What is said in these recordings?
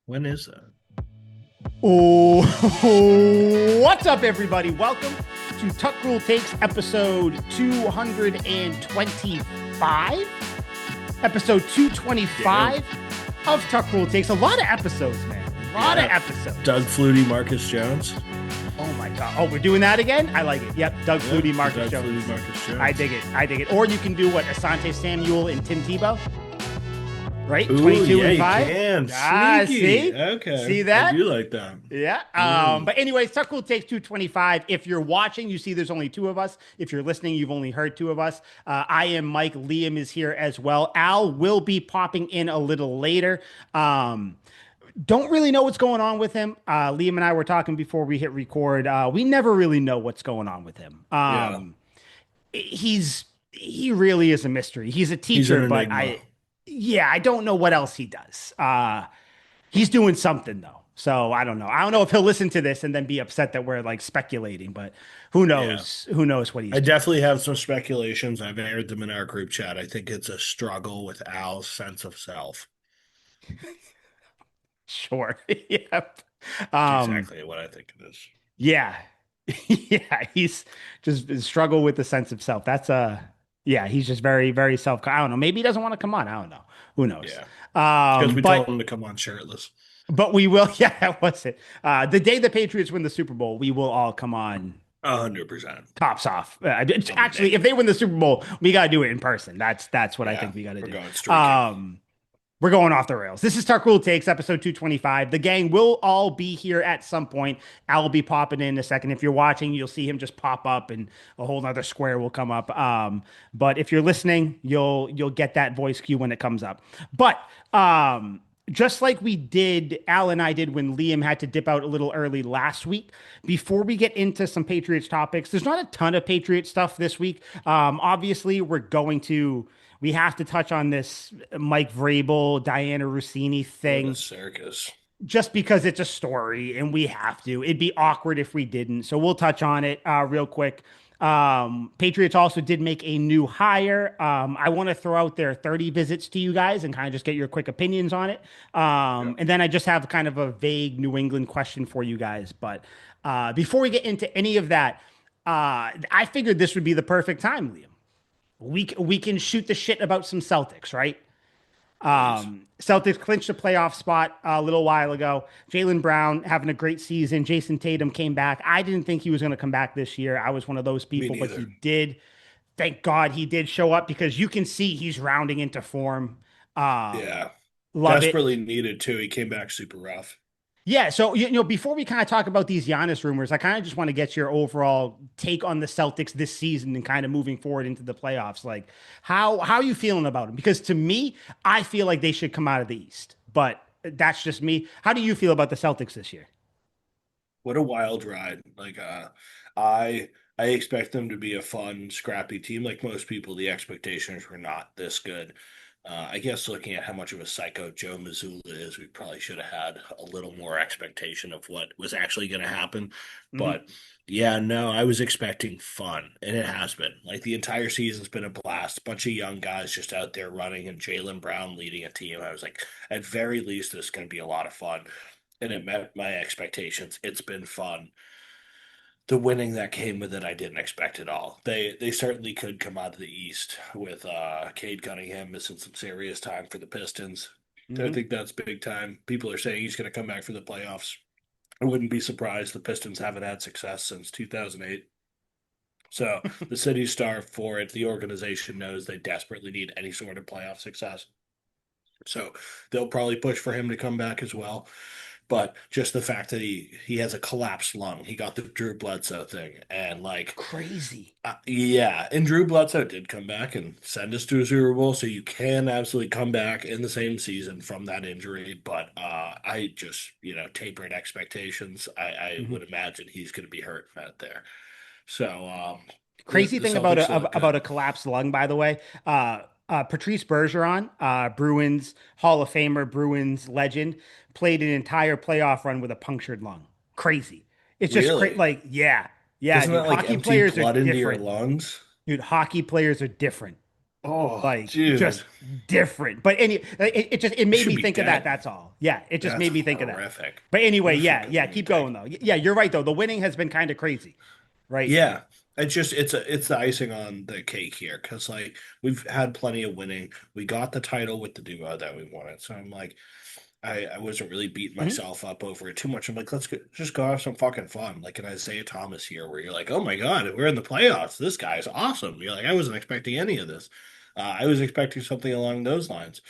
When is that? Oh, what's up, everybody? Welcome to Tuck Rule Takes episode 225. Episode Damn. 225 of Tuck Rule Takes. A lot of episodes, man. A lot of Yeah. episodes. Doug Flutie, Marcus Jones. Oh, my God. Oh, we're doing that again? I like it. Yep. Doug Yeah. Flutie, Marcus Doug Jones. Flutie, Marcus Jones. I dig it. I dig it. Or you can do what? Asante Samuel and Tim Tebow, right? Ooh, 22 yeah, and you 5. can. Ah, Sneaky. see? Okay. See I that? do like that. Yeah. Mm. But anyways, Tuck Rule Takes 225. If you're watching, you see there's only two of us. If you're listening, you've only heard two of us. I am Mike. Liam is here as well. Al will be popping in a little later. Don't really know what's going on with him. Liam and I were talking before we hit record. We never really know what's going on with him. Yeah. He really is a mystery. He's a He's an teacher, but enigma. I don't know what else he does. He's doing something though. So I don't know. I don't know if he'll listen to this and then be upset that we're like speculating, but who Yeah. knows? Who knows what he's I doing? definitely have some speculations. I've aired them in our group chat. I think it's a struggle with Al's sense of self. Sure. Yep. That's Um, exactly what I think it is. yeah. Yeah, he's just struggle with the sense of self. Yeah, he's just very, very self. I don't know. Maybe he doesn't want to come on. I don't know. Who knows? Yeah. Because we told But him to come on shirtless. we will. Yeah, that was it. The day the Patriots win the Super Bowl, we will all come on 100%. tops off. I'll be Actually, if naked. they win the Super Bowl, we got to do it in person. That's what I Yeah. think we got to We're do. going streaking. Um, we're going off the rails. This is Tuck Rule Takes, episode 225. The gang will all be here at some point. Al will be popping in a second. If you're watching, you'll see him just pop up and a whole nother square will come up. But if you're listening, you'll get that voice cue when it comes up. But just like we did, Al and I did when Liam had to dip out a little early last week. Before we get into some Patriots topics, there's not a ton of Patriot stuff this week. Obviously, we have to touch on this Mike Vrabel, Diana Rossini What a thing circus. just because it's a story and we have to. It'd be awkward if we didn't. So we'll touch on it real quick. Patriots also did make a new hire. I want to throw out their 30 visits to you guys and kind of just get your quick opinions on it. Yeah. And then I just have kind of a vague New England question for you guys. But before we get into any of that, I figured this would be the perfect time, Liam. We can shoot the shit about some Celtics, right? Please. Celtics clinched a playoff spot a little while ago. Jaylen Brown having a great season. Jason Tatum came back. I didn't think he was going to come back this year. I was one of those Me people, but he neither. did. Thank God he did show up because you can see he's rounding into form. Um, Yeah. love it. Desperately needed too. He came back super rough. Yeah, so before we kind of talk about these Giannis rumors, I kind of just want to get your overall take on the Celtics this season and kind of moving forward into the playoffs. Like, how are you feeling about them? Because to me, I feel like they should come out of the East, but that's just me. How do you feel about the Celtics this year? What a wild ride. I I expect them to be a fun, scrappy team. Like most people, the expectations were not this good. I guess looking at how much of a psycho Joe Mazzulla is, we probably should have had a little more expectation of what was actually going to happen. Mhm. But yeah, no, I was expecting fun, and it has been. Like the entire season's been a blast. A bunch of young guys just out there running, and Jaylen Brown leading a team. I was like, at very least, this is going to be a lot of fun, and it met my expectations. It's been fun. The winning that came with it, I didn't expect at all. They certainly could come out of the East with Cade Cunningham missing some serious time for the Pistons. I Mhm. think that's big time. People are saying he's going to come back for the playoffs. I wouldn't be surprised. The Pistons haven't had success since 2008. So the city's starved for it. The organization knows they desperately need any sort of playoff success. So they'll probably push for him to come back as well. But just the fact that he has a collapsed lung, he got the Drew Bledsoe thing, and Crazy. yeah, and Drew Bledsoe did come back and send us to a Super Bowl, so you can absolutely come back in the same season from that injury. But I just tapered expectations. I Mhm. would imagine he's going to be hurt out there. So Crazy the thing about Celtics look about good. a collapsed lung, by the way. Patrice Bergeron, Bruins Hall of Famer, Bruins legend, played an entire playoff run with a punctured lung. Crazy. It's just crazy. Really? Like, yeah, Doesn't dude. that like Hockey empty players are blood into your different. lungs? Dude, hockey players are different. Oh, Like dude. just different. But it He made should me be think of that. dead. That's all. Yeah, it just That's made me think of that. horrific. But anyway, Horrific yeah, goalie keep thing. going though. Yeah, you're right though. The winning has been kind of crazy, right? Yeah. It's the icing on the cake here because like we've had plenty of winning. We got the title with the duo that we wanted. So I'm like I wasn't really beating Mhm. myself up over it too much. I'm like, just go have some fucking fun. Like an Isaiah Thomas here, where you're like, oh my God, we're in the playoffs. This guy's awesome. You're like, I wasn't expecting any of this. I was expecting something along those lines.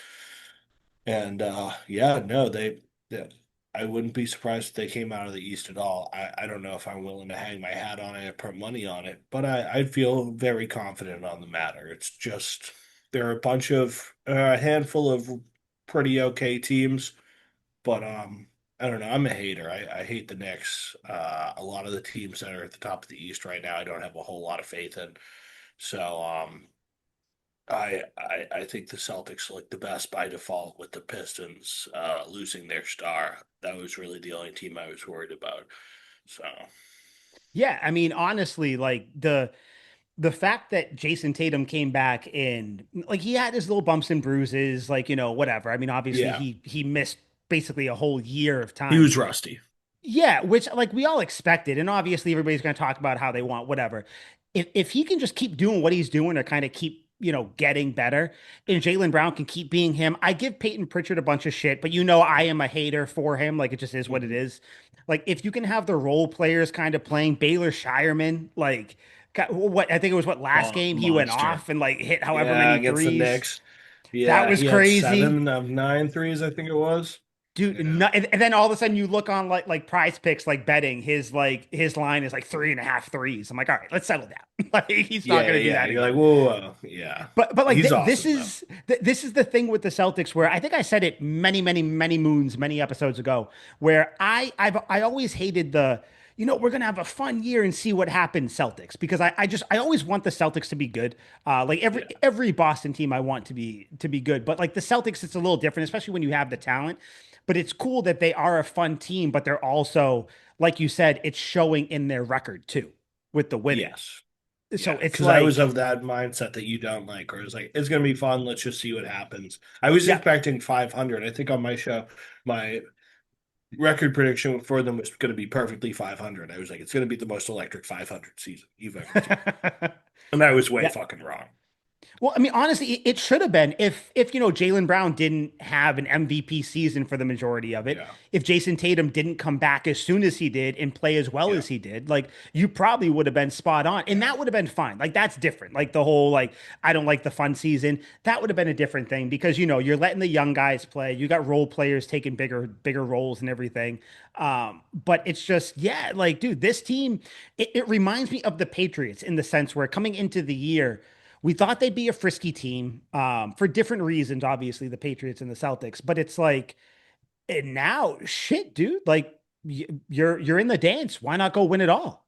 And yeah, no, they I wouldn't be surprised if they came out of the East at all. I don't know if I'm willing to hang my hat on it, put money on it, but I feel very confident on the matter. It's just there are a handful of pretty okay teams, but I don't know. I'm a hater. I hate the Knicks. A lot of the teams that are at the top of the East right now, I don't have a whole lot of faith in. So I think the Celtics look the best by default with the Pistons losing their star. That was really the only team I was worried about. So Yeah, I mean, honestly, like the fact that Jason Tatum came back and like he had his little bumps and bruises, like whatever. I mean, obviously yeah, he missed basically a whole year of he time. was rusty. Yeah, which like we all expected, and obviously everybody's going to talk about how they want whatever. If he can just keep doing what he's doing or kind of keep getting better, and Jaylen Brown can keep being him, I give Peyton Pritchard a bunch of shit, but I am a hater for him. Like it just is what it Mhm. is. Like if you can have the role players kind of playing Baylor Shireman, like what I think it was what last Oh, game he went monster. off and like hit however Yeah, many against the threes. Knicks. That Yeah, was he had crazy. 7 of 9 threes, I think it was. Dude, Yeah. no, and then all of a sudden you look on like prize picks, like betting his line is like three and a half threes. I'm like, all right, let's settle down. Like he's not Yeah, gonna do yeah. that You're like, again. whoa, yeah. But like He's this awesome though. is this is the thing with the Celtics where I think I said it many moons, many episodes ago, where I always hated the we're gonna have a fun year and see what happens Celtics because I always want the Celtics to be good. Like Yeah. every Boston team I want to be good, but like the Celtics, it's a little different, especially when you have the talent. But it's cool that they are a fun team, but they're also, like you said, it's showing in their record too with the winning. Yes. So Yeah, it's because I was like, of that mindset that you don't like, or it's like it's gonna be fun. Let's just see what happens. I was yeah. expecting 500. I think on my show, my record prediction for them was going to be perfectly 500. I was like, it's going to be the most electric 500 season you've ever seen, and I was way Yeah. fucking wrong. Well, I mean, honestly, it should have been if Jaylen Brown didn't have an MVP season for the majority of it. Yeah, If Jason Tatum didn't come back as soon as he did and play as well yeah, as he did, like you probably would have been spot on, and yeah. that would have been fine. Like that's different. Like the whole like I don't like the fun season. That would have been a different thing because you're letting the young guys play. You got role players taking bigger roles and everything. But it's just yeah, like dude, this team it reminds me of the Patriots in the sense where coming into the year we thought they'd be a frisky team for different reasons, obviously, the Patriots and the Celtics. But it's like, and now, shit, dude, like you're in the dance. Why not go win it all?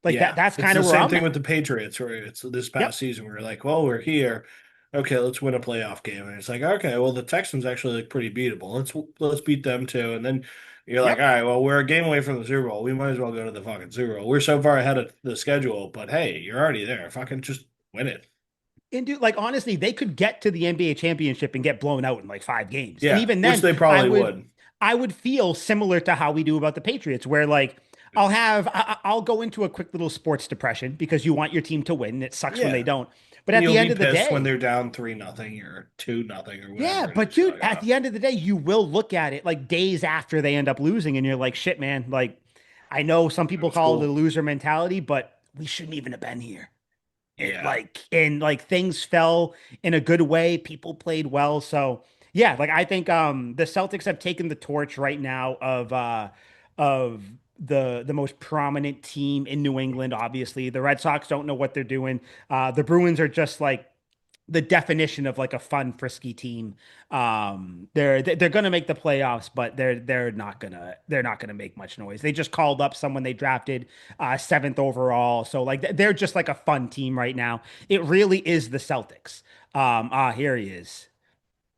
Like that. Yeah, That's it's kind the of where same I'm thing at. with the Patriots, where it's this past Yep. season. We're like, well, we're here. Okay, let's win a playoff game, and it's like, okay, well, the Texans actually look pretty beatable. Let's beat them too, and then you're like, all Yep. right, well, we're a game away from the Super Bowl. We might as well go to the fucking Super Bowl. We're so far ahead of the schedule, but hey, you're already there. Fucking just win it. And dude, like honestly, they could get to the NBA championship and get blown out in like 5 games. And Yeah, even which then, they I probably would would. I would feel similar to how we do about the Patriots, where like I'll go into a quick little sports depression because you want your team to win. It sucks when they Yeah, don't. But and at you'll the be end of the pissed when day, they're down 3-0 or 2-0 or yeah, whatever it but is. You're dude, like, at oh, the end of the day, you will look at it like days after they end up losing, and you're like, shit, man. Like, I know some it people was call it a cool. loser mentality, but we shouldn't even have been here. It Yeah, like and like things fell in a good way. People played well. So yeah, like I think the Celtics have taken the torch right now of the most prominent team in New England, obviously. The Red Sox don't know what they're doing. The Bruins are just like the definition of like a fun, frisky team. They're gonna make the playoffs, but they're not gonna make much noise. They just called up someone they drafted seventh overall, so like they're just like a fun team right now. It really is the Celtics. Here he is.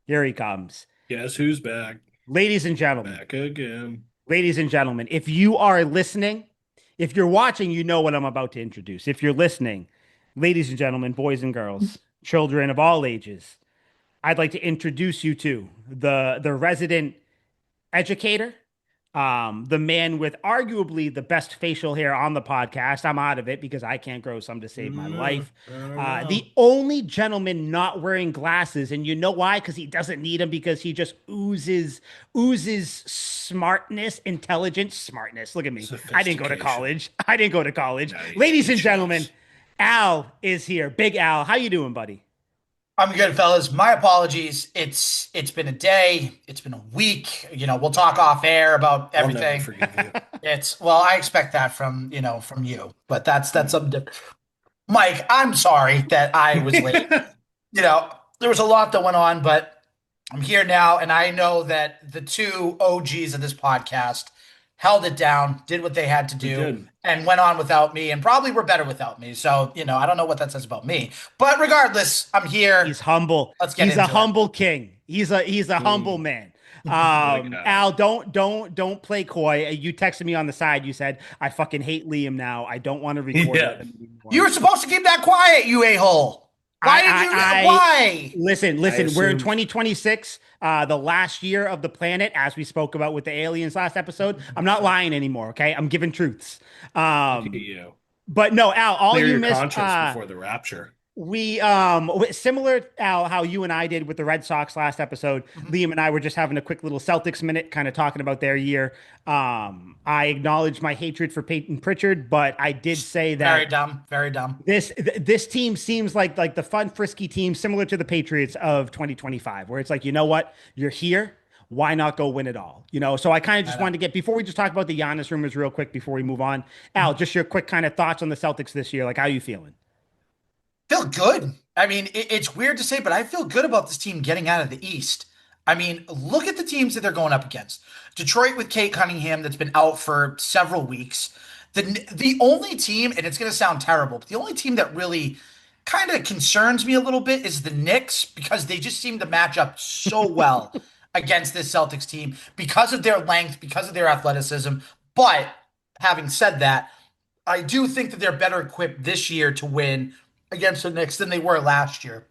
Here he comes, guess who's back? ladies and gentlemen. Back again. Ladies and gentlemen, if you are listening, if you're watching, you know what I'm about to introduce. If you're listening, ladies and gentlemen, boys and girls. children of all ages, I'd like to introduce you to the resident educator, the man with arguably the best facial hair on the podcast. I'm out of it because I can't grow some to save my life. I don't know. The only gentleman not wearing glasses, and you know why? Because he doesn't need them because he just oozes smartness, intelligence, smartness. Look at me. I didn't go to Sophistication. college. I didn't go to college. No, Ladies he and gentlemen, shows. Al is here. Big Al, how you doing, buddy? I'm good, fellas. My apologies. It's been a day. It's been a week. We'll talk off air about I'll never everything. forgive you. It's well, I expect that from you, but that's something different. Mike, I'm sorry that I was late. You know, there was a lot that went on, but I'm here now, and I know that the two OGs of this podcast held it down, did what they had to We do, did. and went on without me, and probably were better without me. So, I don't know what that says about me. But regardless, I'm here. He's humble. Let's get He's a into it. humble king. He's a humble Mm, man. what a guy. Al, don't play coy. You texted me on the side. You said I fucking hate Liam now. I don't want to record with Yeah. him You anymore. were supposed to keep that quiet, you a-hole. Why did you? I Why? listen, I listen. We're in assumed. 2026, the last year of the planet, as we spoke about with the aliens last episode. I'm not lying anymore. Okay, I'm giving truths. Look at Um, you. but no, Al, all Clear you your missed. conscience before the rapture. We similar Al how you and I did with the Red Sox last episode. Mhm. Liam and I were just having a quick little Celtics minute, kind of talking about their year. I acknowledge my hatred for Peyton Pritchard, but I did say Very that dumb. Very dumb. this team seems like the fun, frisky team, similar to the Patriots of 2025, where it's like, you know what, you're here. Why not go win it all? So I kind of I just know. wanted to get before we just talk about the Giannis rumors real quick before we move on. Al, Mhm. just your quick kind of thoughts on the Celtics this year. Like, how you feeling? Feel good. I mean, it's weird to say, but I feel good about this team getting out of the East. I mean, look at the teams that they're going up against. Detroit with Kate Cunningham, that's been out for several weeks. The only team, and it's going to sound terrible, but the only team that really kind of concerns me a little bit is the Knicks because they just seem to match up so well against this Celtics team because of their length, because of their athleticism. But having said that, I do think that they're better equipped this year to win against the Knicks than they were last year.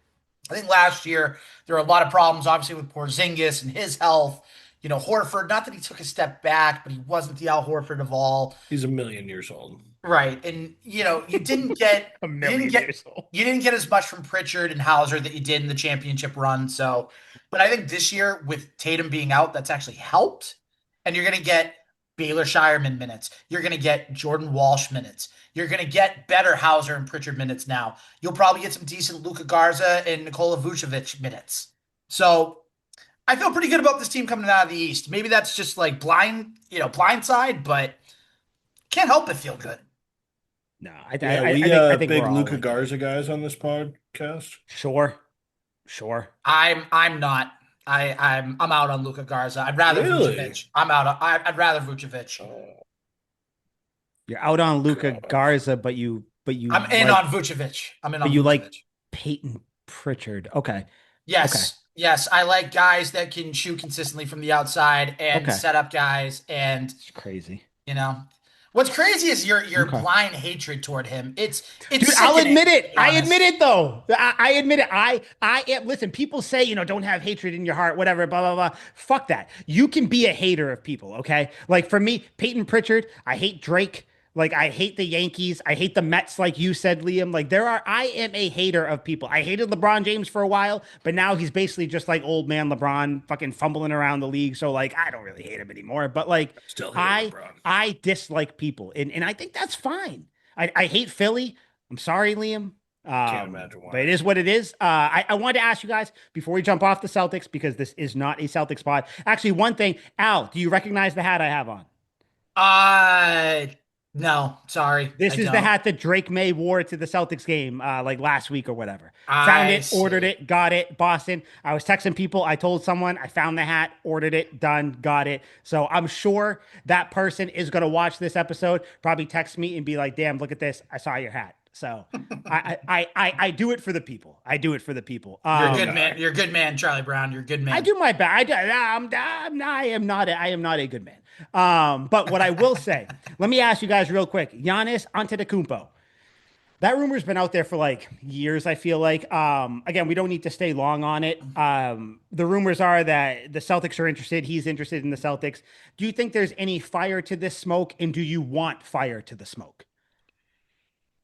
I think last year there were a lot of problems, obviously, with Porzingis and his health. Horford, not that he took a step back, but he wasn't the Al Horford of all. He's a million years old. Right. And you didn't get A you didn't million get years old. you didn't get as much from Pritchard and Hauser that you did in the championship run. So, but I think this year with Tatum being out, that's actually helped. And you're gonna get Baylor Shireman minutes. You're gonna get Jordan Walsh minutes. You're gonna get better Hauser and Pritchard minutes now. You'll probably get some decent Luka Garza and Nikola Vucevic minutes. So I feel pretty good about this team coming out of the East. Maybe that's just like blindside, but can't help but feel good. No, Yeah, we I think we're big all Luca like that. Garza guys on this podcast. Sure, sure. I'm not. I'm out on Luka Garza. I'd rather Really? Vucevic. I'm out. I'd rather Vucevic. Oh You're out on Luca gosh. Garza, but you I'm in like on Vucevic. I'm in but on you like Vucevic. Peyton Pritchard. Okay, okay, Yes, yes. I like guys that can shoot consistently from the outside and okay. set up guys. And It's crazy. you know, what's crazy is your Okay. blind hatred toward him. It's Dude, I'll sickening, admit to it. be I admit honest. it though. I admit it. Listen, people say, don't have hatred in your heart, whatever, blah, blah, blah. Fuck that. You can be a hater of people, okay? Like for me, Peyton Pritchard, I hate Drake. Like I hate the Yankees. I hate the Mets, like you said, Liam. Like I am a hater of people. I hated LeBron James for a while, but now he's basically just like old man LeBron fucking fumbling around the league. So like I don't really hate him anymore. But like Still hate I LeBron. I dislike people. And I think that's fine. I hate Philly. I'm sorry, Liam. Can't imagine But why. it is what it is. I wanted to ask you guys before we jump off the Celtics because this is not a Celtics pod. Actually, one thing, Al, do you recognize the hat I have on? Uh, no, sorry, I This is the don't. hat that Drake May wore to the Celtics game, like last week or whatever. Found I it, ordered see. it, got it, Boston. I was texting people. I told someone I found the hat, ordered it, done, got it. So I'm sure that person is going to watch this episode, probably text me and be like, "Damn, look at this! I saw your hat." So I do it for the people. I do it for the people. You're a Good good guy. man. You're a good man, Charlie Brown. You're a good I man. do my best. I am not a good man. But what I will say, let me ask you guys real quick. Giannis Antetokounmpo. That rumor's been out there for like years, I feel like. Again, we don't need to stay long on it. The rumors are that the Celtics are interested. He's interested in the Celtics. Do you think there's any fire to this smoke? And do you want fire to the smoke?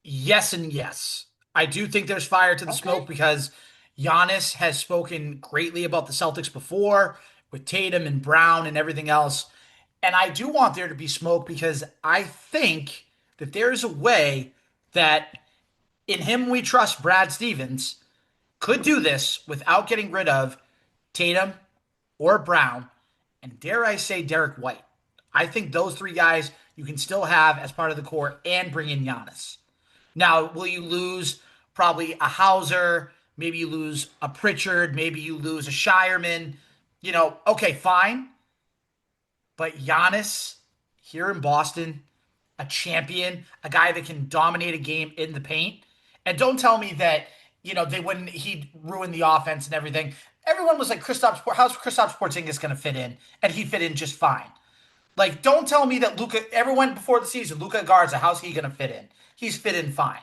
Yes and yes. I do think there's fire to the Okay. smoke because Giannis has spoken greatly about the Celtics before with Tatum and Brown and everything else. And I do want there to be smoke because I think that there is a way that in him we trust Brad Stevens could do this without getting rid of Tatum or Brown, and dare I say Derek White. I think those three guys you can still have as part of the core and bring in Giannis. Now, will you lose probably a Hauser? Maybe you lose a Pritchard. Maybe you lose a Shireman. Okay, fine. But Giannis here in Boston, a champion, a guy that can dominate a game in the paint. And don't tell me that, they wouldn't, he'd ruin the offense and everything. Everyone was like, how's Kristaps Porzingis going to fit in? And he fit in just fine. Like, don't tell me that everyone before the season, Luka Garza, how's he going to fit in? He's fit in fine.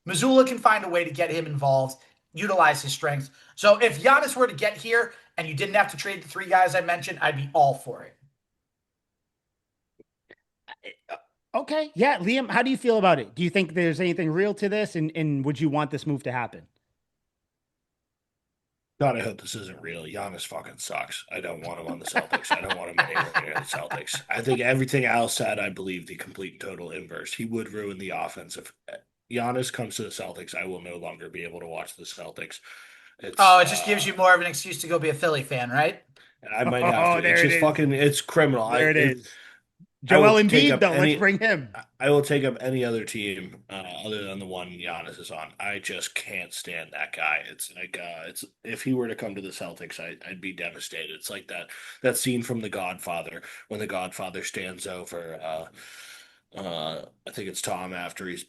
Missoula can find a way to get him involved, utilize his strengths. So if Giannis were to get here and you didn't have to trade the three guys I mentioned, I'd be all for it. Okay. Yeah. Liam, how do you feel about it? Do you think there's anything real to this? And would you want this move to happen? God, I hope this isn't real. Giannis fucking sucks. I don't want him on the Celtics. I don't want him anywhere near the Celtics. I think everything Al said, I believe the complete and total inverse. He would ruin the offense. If Giannis comes to the Celtics, I will no longer be able to watch the Celtics. It's Oh, it just gives you more of an excuse to go be a Philly fan, right? I might have Oh, to. It's there it just is. fucking it's criminal. There it is. I will Joel take Embiid, up though. Let's bring him. I will take up any other team other than the one Giannis is on. I just can't stand that guy. It's like it's if he were to come to the Celtics, I'd be devastated. It's like that scene from The Godfather when the Godfather stands over I think it's Tom Hagen after he's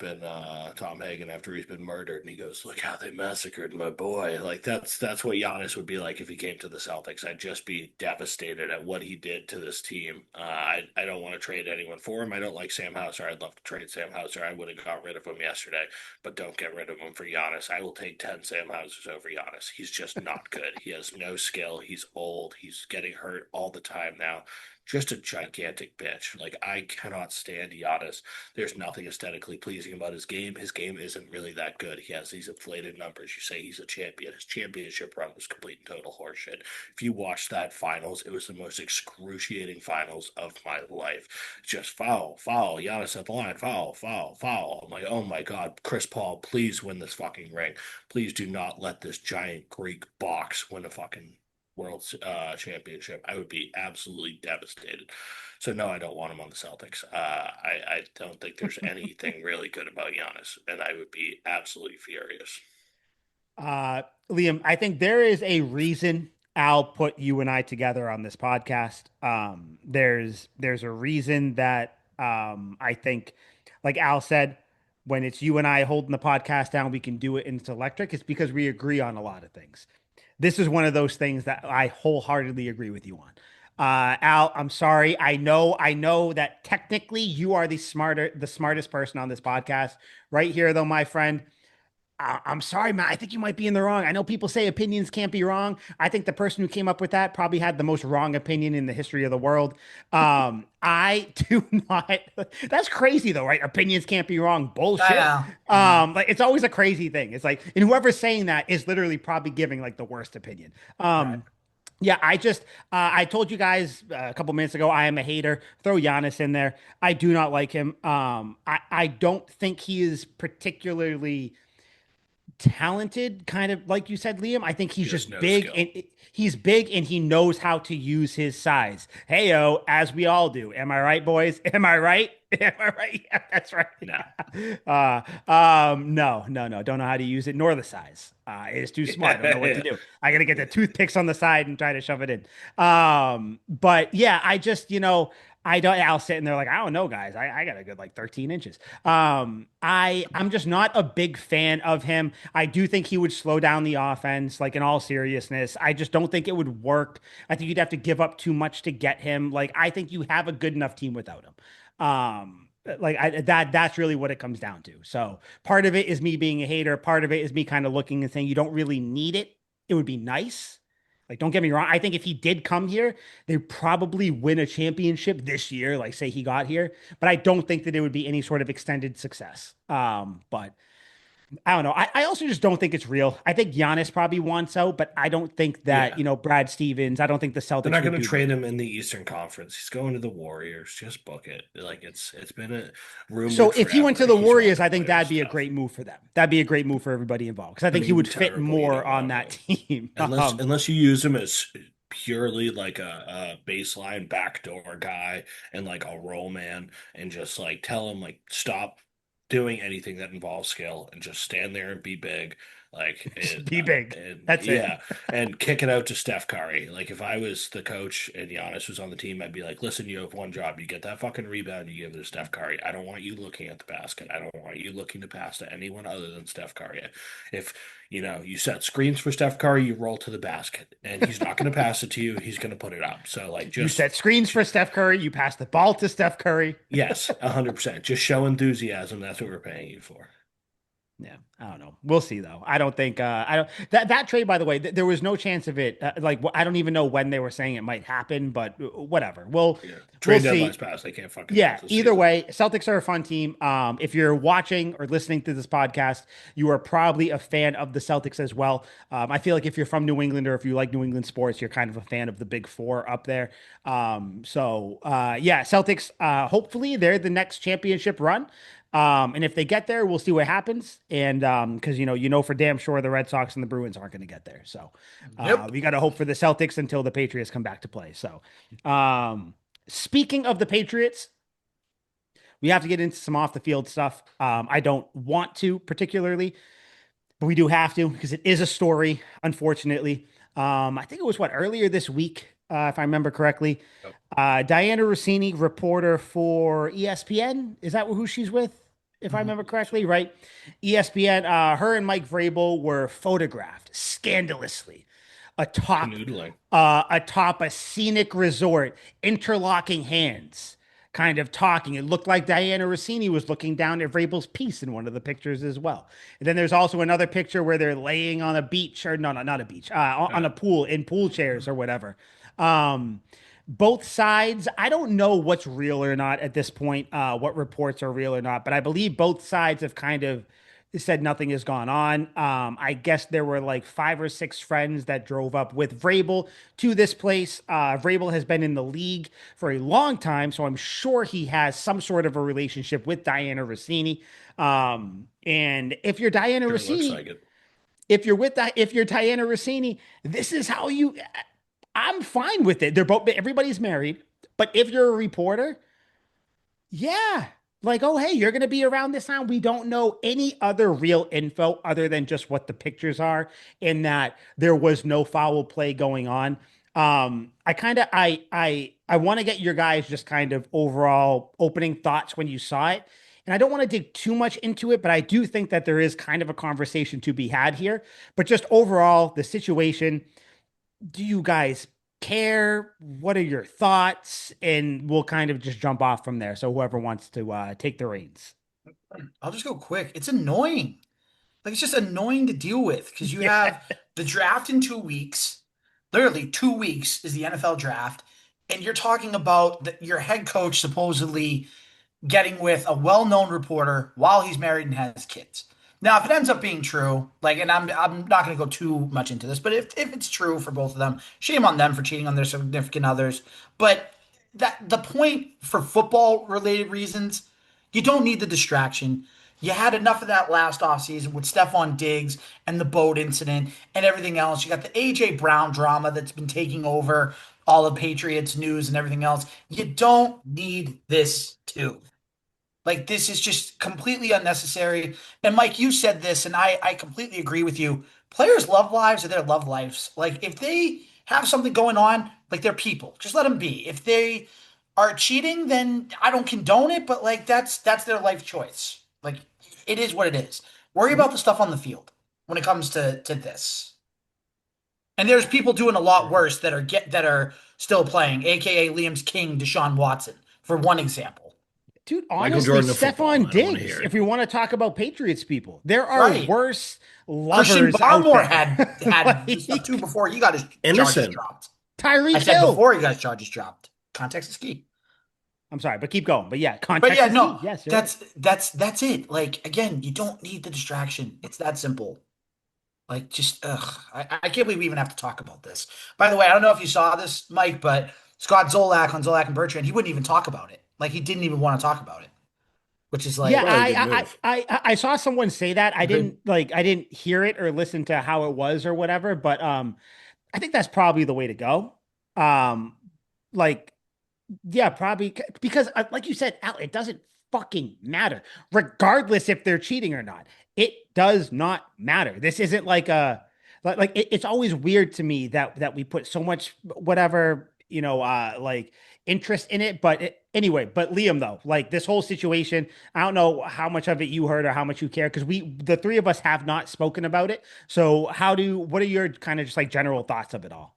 been murdered, and he goes, "Look how they massacred my boy." Like that's what Giannis would be like if he came to the Celtics. I'd just be devastated at what he did to this team. I don't want to trade anyone for him. I don't like Sam Hauser. I'd love to trade Sam Hauser. I would have got rid of him yesterday, but don't get rid of him for Giannis. I will take 10 Sam Hausers over Giannis. He's just not good. He has no skill. He's old. He's getting hurt all the time now. Just a gigantic bitch. Like I cannot stand Giannis. There's nothing aesthetically pleasing about his game. His game isn't really that good. He has these inflated numbers. You say he's a champion. His championship run was complete and total horseshit. If you watch that finals, it was the most excruciating finals of my life. Just foul, foul, Giannis at the line, foul, foul, foul. I'm like, oh my God, Chris Paul, please win this fucking ring. Please do not let this giant Greek box win a fucking world championship. I would be absolutely devastated. So no, I don't want him on the Celtics. I don't think there's anything really good about Giannis, and I would be absolutely furious. Uh, Liam, I think there is a reason Al put you and I together on this podcast. There's a reason that I think, like Al said, when it's you and I holding the podcast down, we can do it and it's electric. It's because we agree on a lot of things. This is one of those things that I wholeheartedly agree with you on. Al, I'm sorry. I know that technically you are the smartest person on this podcast. Right here, though, my friend. I'm sorry, man. I think you might be in the wrong. I know people say opinions can't be wrong. I think the person who came up with that probably had the most wrong opinion in the history of the world. I do not. That's crazy, though, right? Opinions can't be wrong. I Bullshit. know. I know. Like it's always a crazy thing. It's like, and whoever's saying that is literally probably giving like the worst opinion. Right. Yeah, I told you guys a couple minutes ago, I am a hater. Throw Giannis in there. I do not like him. I don't think he is particularly talented, kind of like you said, Liam. I think He he's has just no big skill. and he knows how to use his size. Heyo, as we all do. Am I right, boys? Am I right? Am I right? Yeah, that's right. No. No, no, no. Don't know how to use it, nor the size. It is too small. I don't know what to do. I gotta get the toothpicks on the side and try to shove it in. But yeah, I just, I don't. I'll sit in there like I don't know, guys. I got a good like 13 inches. I'm just not a big fan of him. I do think he would slow down the offense, like in all seriousness. I just don't think it would work. I think you'd have to give up too much to get him. Like I think you have a good enough team without him. Like that's really what it comes down to. So part of it is me being a hater. Part of it is me kind of looking and saying you don't really need it. It would be nice. Like, don't get me wrong. I think if he did come here, they'd probably win a championship this year. Like, say he got here, but I don't think that it would be any sort of extended success. But I don't know. I also just don't think it's real. I think Giannis probably wants out, but I don't think that, Yeah. Brad Stevens, I don't think the They're Celtics not would going to do trade that. him in the Eastern Conference. He's going to the Warriors. Just book it. Like it's been So rumored if he went to forever. the He's Warriors, wanted to I think play this that'd be a stuff. great move for them. That'd be a great move for everybody involved because I I think he mean, would fit terrible. You more don't on want that him team. unless you use him as purely like a baseline backdoor guy and like a roll man, and just like tell him like stop doing anything that involves skill and just stand there and be big. Like Just it, be big. and That's it. yeah, and kick it out to Steph Curry. Like if I was the coach and Giannis was on the team, I'd be like, listen, you have one job. You get that fucking rebound, you give it to Steph Curry. I don't want you looking at the basket. I don't want you looking to pass to anyone other than Steph Curry. If you set screens for Steph Curry, you roll to the basket, and he's not going to pass it to you. He's going to put it up. So like You just set screens for Steph Curry. You pass the ball to Steph Curry. yes, 100%. Just show enthusiasm. That's what we're paying you for. Yeah, I don't know. We'll see though. I don't think I don't that trade. By the way, there was no chance of it. Like I don't even know when they were saying it might happen, but whatever. Yeah, We'll trade deadline's see. passed. They can't fucking Yeah. lose the Either season. way, Celtics are a fun team. If you're watching or listening to this podcast, you are probably a fan of the Celtics as well. I feel like if you're from New England or if you like New England sports, you're kind of a fan of the Big Four up there. Yeah, Celtics. Hopefully, they're the next championship run. And if they get there, we'll see what happens. And because for damn sure the Red Sox and the Bruins aren't going to get there. So Yep. we got to hope for the Celtics until the Patriots come back to play. So speaking of the Patriots, we have to get into some off the field stuff. I don't want to particularly, but we do have to because it is a story, unfortunately. I think it was earlier this week, if I remember correctly. Yep. Diana Rossini, reporter for ESPN. Is that who she's with? If I Mhm. remember correctly, right? ESPN, her and Mike Vrabel were photographed scandalously atop Canoodling. atop a scenic resort, interlocking hands, kind of talking. It looked like Diana Rossini was looking down at Vrabel's piece in one of the pictures as well. And then there's also another picture where they're laying on a beach, or no, no, not a beach, on a pool in pool chairs or whatever. Um, both sides, I don't know what's real or not at this point, what reports are real or not, but I believe both sides have kind of said nothing has gone on. I guess there were like 5 or 6 friends that drove up with Vrabel to this place. Vrabel has been in the league for a long time, so I'm sure he has some sort of a relationship with Diana Rossini. And if you're Diana Sure looks Rossini, like it. if you're Diana Rossini, this is how you. I'm fine with it. Everybody's married, but if you're a reporter, yeah. Like, oh, hey, you're going to be around this time. We don't know any other real info other than just what the pictures are, in that there was no foul play going on. I kind of, I want to get your guys just kind of overall opening thoughts when you saw it. And I don't want to dig too much into it, but I do think that there is kind of a conversation to be had here. But just overall, the situation, do you guys care? What are your thoughts? And we'll kind of just jump off from there. So whoever wants to take the reins. I'll just go quick. It's annoying. Like it's just annoying to deal with because you Yeah. have the draft in 2 weeks. Literally 2 weeks is the NFL draft, and you're talking about your head coach supposedly getting with a well-known reporter while he's married and has kids. Now, if it ends up being true, like, and I'm not going to go too much into this, but if it's true for both of them, shame on them for cheating on their significant others. But that the point for football related reasons, you don't need the distraction. You had enough of that last offseason with Stephon Diggs and the boat incident and everything else. You got the AJ Brown drama that's been taking over all the Patriots news and everything else. You don't need this too. Like this is just completely unnecessary. And Mike, you said this, and I completely agree with you. Players' love lives are their love lives. Like if they have something going on, like they're people. Just let them be. If they are cheating, then I don't condone it, but like that's their life choice. Like it is what it is. Worry Mhm. about the stuff on the field when it comes to this. And there's people doing a lot Mhm. worse that are still playing, aka Liam's King, Deshaun Watson, for one example. Dude, Michael honestly, Jordan of football. Stefan I don't want to Diggs, hear if it. we want to talk about Patriots people, there are Right. worse Christian lovers out Barmore there. had the stuff too Like before he got his charges Innocent. dropped. I Tyreek said Hill. before he got his charges dropped. Context is key. I'm sorry, but keep going. But yeah, But context yeah, is no, key. Yes, you're right. that's it. Like again, you don't need the distraction. It's that simple. Like just ugh. I can't believe we even have to talk about this. By the way, I don't know if you saw this, Mike, but Scott Zolak on Zolak and Bertrand, he wouldn't even talk about it. Like he didn't even want to talk about it, which is Yeah, like Probably a good move. I saw someone say that. I didn't hear it or listen to how it was or whatever, but I think that's probably the way to go. Um, like yeah, probably because, like you said, Al, it doesn't fucking matter, regardless if they're cheating or not. It does not matter. This isn't like it's always weird to me that we put so much whatever like interest in it. But anyway, but Liam though, like this whole situation, I don't know how much of it you heard or how much you care because the three of us have not spoken about it. So what are your kind of just like general thoughts of it all?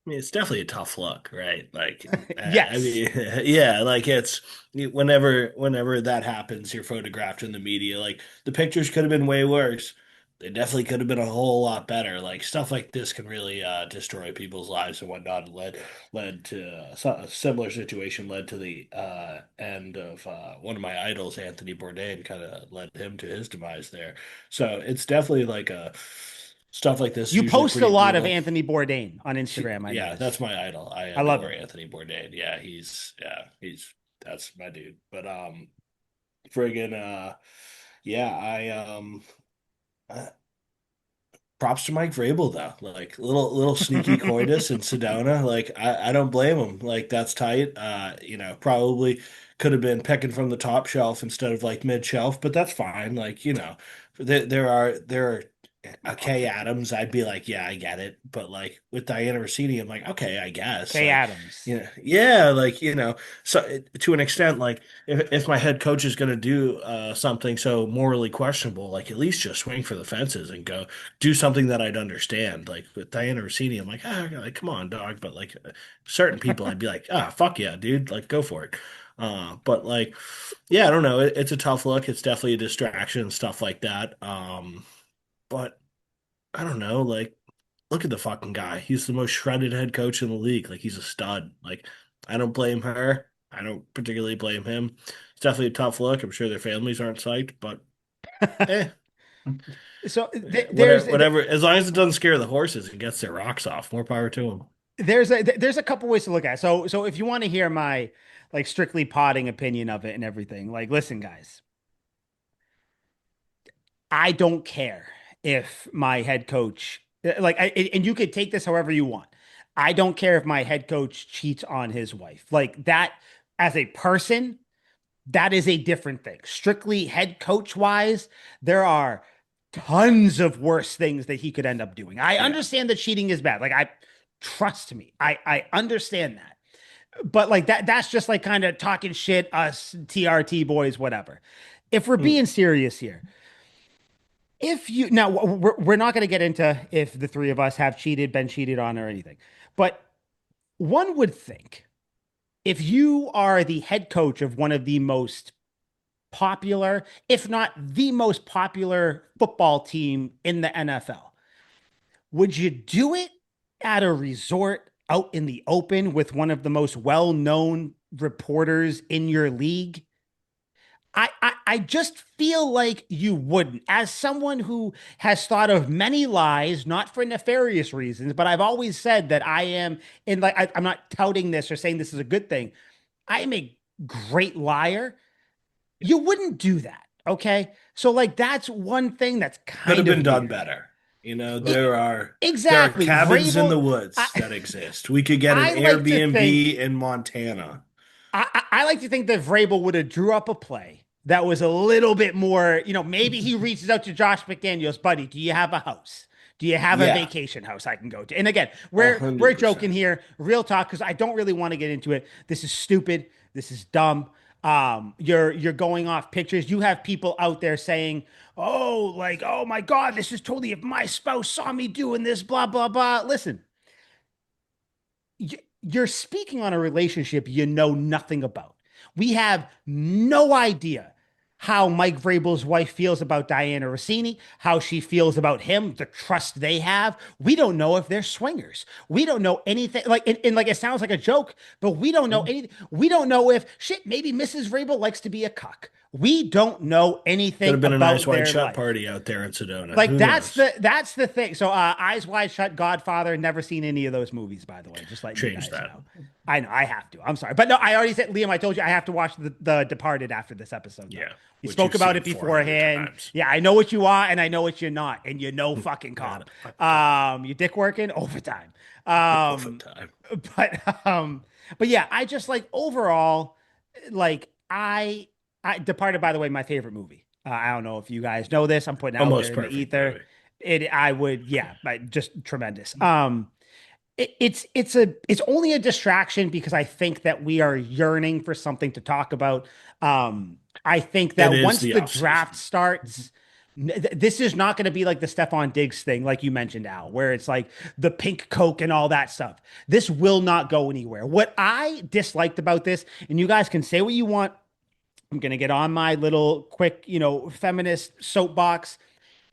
I mean, it's definitely a tough look, right? Like, I Yes. mean, yeah, like it's whenever that happens, you're photographed in the media. Like the pictures could have been way worse. They definitely could have been a whole lot better. Like stuff like this can really destroy people's lives and whatnot. Led to a similar situation. Led to the end of one of my idols, Anthony Bourdain, kind of led him to his demise there. So it's definitely like a stuff like this is You usually post a pretty lot of brutal. Anthony Bourdain on Instagram, I Yeah, notice. that's my idol. I I love adore it. Anthony Bourdain. He's that's my dude. But friggin' yeah, uh, props to Mike Vrabel though. Like little sneaky coitus in Sedona. Like I don't blame him. Like that's tight. Probably could have been pecking from the top shelf instead of like mid shelf, but that's fine. Like, there are Kay Adams, I'd be like, yeah, I get it. But like with Diana Rossini, I'm like, okay, I guess. Kay Like, Adams. yeah, like, so to an extent, like if my head coach is gonna do something so morally questionable, like at least just swing for the fences and go do something that I'd understand. Like with Diana Rossini, I'm like, like, come on, dog. But like certain people, I'd be like, fuck yeah, dude, like go for it. But like, yeah, I don't know. It's a tough look. It's definitely a distraction and stuff like that. But I don't know. Like, look at the fucking guy. He's the most shredded head coach in the league. Like, he's a stud. Like, I don't blame her. I don't particularly blame him. It's definitely a tough look. I'm sure their families aren't psyched, but eh, So whatever, whatever. As long as it doesn't scare the horses and gets their rocks off, more power to them. there's a couple ways to look at it. So if you want to hear my like strictly potting opinion of it and everything, like listen, guys, I don't care if my head coach and you could take this however you want. I don't care if my head coach cheats on his wife. Like that as a person, that is a different thing. Strictly head coach wise, there are tons of worse things that he could end up doing. I Yeah. understand that cheating is bad. Like I trust me. I understand that. But like that's just like kind of talking shit us TRT boys whatever. If we're Mm. being serious here, if you now we're not going to get into if the three of us have cheated, been cheated on or anything. But one would think if you are the head coach of one of the most popular, if not the most popular football team in the NFL. Would you do it at a resort out in the open with one of the most well known reporters in your league? I just feel like you wouldn't. As someone who has thought of many lies, not for nefarious reasons, but I've always said that I am in like I'm not touting this or saying this is a good thing. I am a great liar. You wouldn't do that. Okay. So like that's one thing that's Could have kind been of done weird. better. It, There are exactly. cabins in Vrabel, the I, woods that exist. We could get an I like to think Airbnb in Montana. I like to think that Vrabel would have drew up a play that was a little bit more, maybe he reaches out to Josh McDaniels, buddy, do you have a house? Do you have a Yeah, vacation house I can go to? And again, a we're hundred joking percent. here, real talk, because I don't really want to get into it. This is stupid. This is dumb. You're going off pictures. You have people out there saying, "Oh, like, oh my God, this is totally if my spouse saw me doing this, blah blah blah." Listen, you're speaking on a relationship you know nothing about. We have no idea how Mike Vrabel's wife feels about Diana Rossini, how she feels about him, the trust they have. We don't know if they're swingers. We don't know anything. And like it sounds like a joke, but we don't know anything. We don't know if shit, maybe Mrs. Vrabel likes to be a cuck. We don't know Could anything have been a nice about wide their shut life. party out there in Sedona. Like Who knows? that's the thing. So Eyes Wide Shut, Godfather, never seen any of those movies, by the way. Just letting you Change guys that. know. I know I have to. I'm sorry. But no, I already said, Liam, I told you I have to watch the Departed after this episode though. Yeah, We which spoke you've about seen it 400 beforehand. times. Yeah, I know what you are and I know what you're not, and you know fucking Not cop. a fucking cop. Your dick working overtime. All the Um time. but yeah, I just like overall, like I Departed, by the way, my favorite movie. I don't know if you guys know this. I'm putting it out there Almost in the perfect ether. movie. I would, yeah, like, just tremendous. It's only a distraction because I think that we are yearning for something to talk about. I think It that is once the the off draft season. starts, this is not going to be like the Stephon Diggs thing, like you mentioned, Al, where it's like the pink Coke and all that stuff. This will not go anywhere. What I disliked about this, and you guys can say what you want. I'm going to get on my little quick, feminist soapbox.